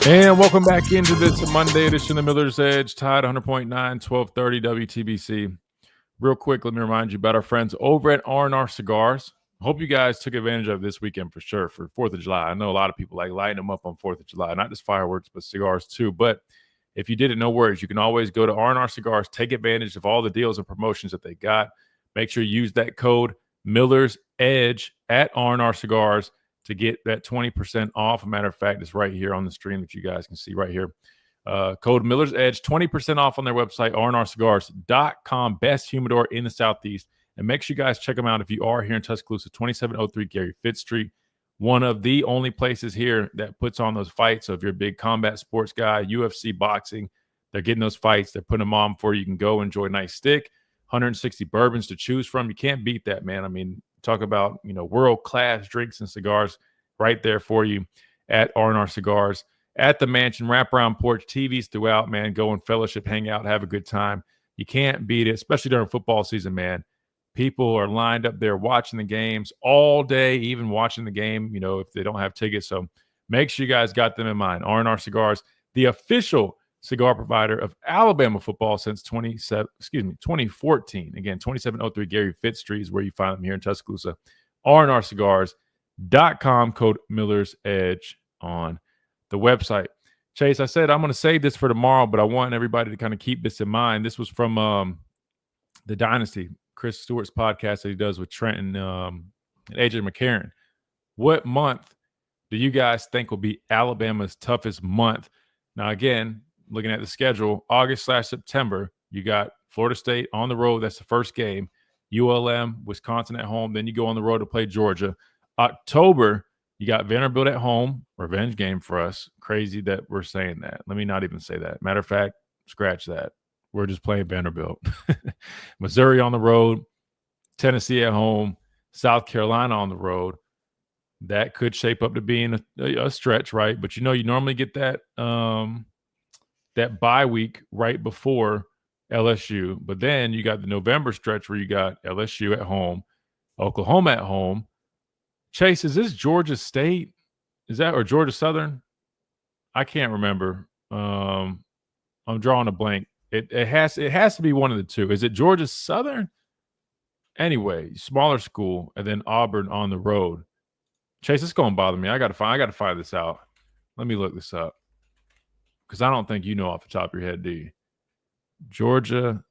And welcome back into this Monday edition of Miller's Edge, Tide 100.9, 1230 WTBC. Real quick, let me remind you about our friends over at R&R Cigars. Hope you guys took advantage of this weekend for sure for 4th of July. I know a lot of people like lighting them up on 4th of July, not just fireworks, but cigars too. But if you didn't, no worries. You can always go to R&R Cigars, take advantage of all the deals and promotions that they got. Make sure you use that code Miller's Edge at R&R Cigars to get that 20% off. As a matter of fact, it's right here on the stream that you guys can see right here. Code Miller's Edge, 20% off on their website, rnrcigars.com. Best humidor in the Southeast. And make sure you guys check them out if you are here in Tuscaloosa, 2703 Gary Fitz Street. One of the only places here that puts on those fights. So if you're a big combat sports guy, UFC, boxing, they're getting those fights. They're putting them on for you. You can go enjoy a nice stick, 160 bourbons to choose from. You can't beat that, man. I mean, talk about, world-class drinks and cigars right there for you at R&R Cigars. At the mansion, wraparound porch, TVs throughout, man. Go and fellowship, hang out, have a good time. You can't beat it, especially during football season, man. People are lined up there watching the games all day, even watching the game, if they don't have tickets. So make sure you guys got them in mind. R&R Cigars, the official cigar provider of Alabama football since 2014. Again, 2703 Gary Fitz Street is where you find them here in Tuscaloosa. rnrcigars.com, code Miller's Edge on the website. Chase, I said I'm going to save this for tomorrow, but I want everybody to kind of keep this in mind. This was from the Dynasty, Chris Stewart's podcast that he does with Trent and AJ McCarron. What month do you guys think will be Alabama's toughest month? Now, again, looking at the schedule, August/September, you got Florida State on the road. That's the first game. ULM, Wisconsin at home. Then you go on the road to play Georgia. October, you got Vanderbilt at home. Revenge game for us. Crazy that we're saying that. Let me not even say that. Matter of fact, scratch that. We're just playing Vanderbilt. Missouri on the road. Tennessee at home. South Carolina on the road. That could shape up to being a stretch, right? But you normally get that that bye week right before LSU. But then you got the November stretch where you got LSU at home, Oklahoma at home. Chase, is this Georgia State? Is that or Georgia Southern? I can't remember. I'm drawing a blank. It has to be one of the two. Is it Georgia Southern? Anyway, smaller school, and then Auburn on the road. Chase, it's gonna bother me. I gotta find this out. Let me look this up. Because I don't think you know off the top of your head, do you? Georgia.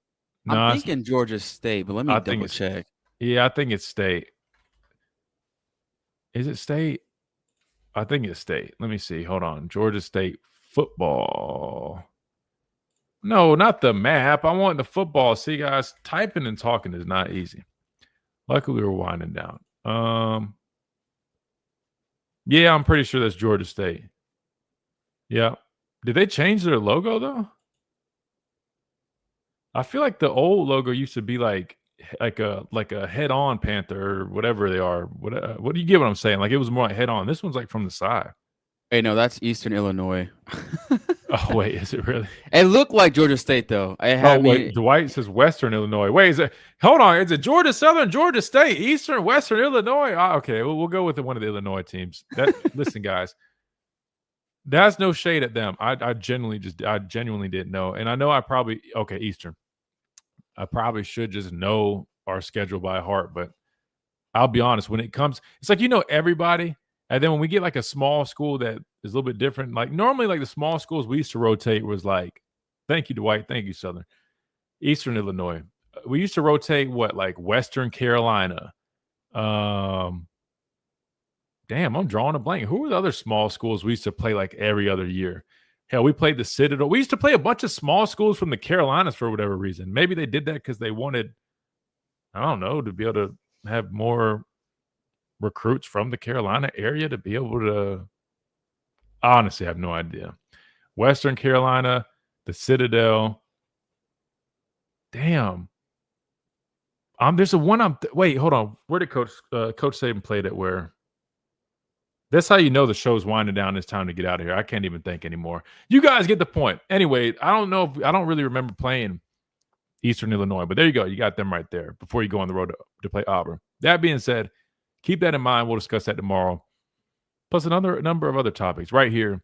I'm thinking Georgia State, but let me double check. Yeah, I think it's State. Is it State? I think it's State. Let me see. Hold on. Georgia State football. No, not the map. I want the football. See, guys, typing and talking is not easy. Luckily, we're winding down. Yeah, I'm pretty sure that's Georgia State. Yeah. Did they change their logo, though? I feel like the old logo used to be like a head-on Panther or whatever they are. What do you get what I'm saying? Like it was more like head-on. This one's like from the side. Hey, no, that's Eastern Illinois. Oh wait, is it really? It looked like Georgia State though. Dwight says Western Illinois. Wait, hold on? Is it Georgia Southern, Georgia State, Eastern, Western Illinois? Okay, we'll go with one of the Illinois teams. Listen, guys, that's no shade at them. I genuinely didn't know, and I know Eastern. I probably should just know our schedule by heart, but I'll be honest. When it comes, it's like everybody. And then when we get like a small school that is a little bit different, like normally like the small schools we used to rotate was like, thank you, Dwight. Thank you, Southern. Eastern Illinois. We used to rotate like Western Carolina. Damn, I'm drawing a blank. Who were the other small schools we used to play like every other year? Hell, we played the Citadel. We used to play a bunch of small schools from the Carolinas for whatever reason. Maybe they did that because they wanted, I don't know, to be able to have more recruits from the Carolina area to be able to. I honestly have no idea. Western Carolina, the Citadel. Damn. There's a one. Wait, hold on. Where did Coach Saban played it? Where? That's how you know the show's winding down. It's time to get out of here. I can't even think anymore. You guys get the point. Anyway, I don't really remember playing Eastern Illinois, but there you go. You got them right there before you go on the road to play Auburn. That being said, keep that in mind. We'll discuss that tomorrow. Plus another number of other topics right here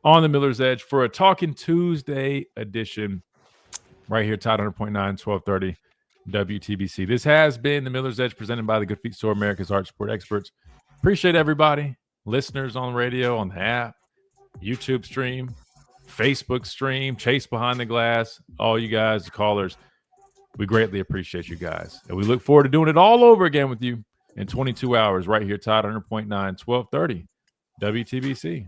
on the Miller's Edge for a Talking Tuesday edition right here, Tide 100.9, 1230 WTBC. This has been the Miller's Edge presented by the Good Feet Store, America's Art Sport Experts. Appreciate everybody, listeners on the radio, on the app, YouTube stream, Facebook stream, Chase Behind the Glass, all you guys, the callers. We greatly appreciate you guys. And we look forward to doing it all over again with you in 22 hours right here, Tide 100.9, 1230 WTBC.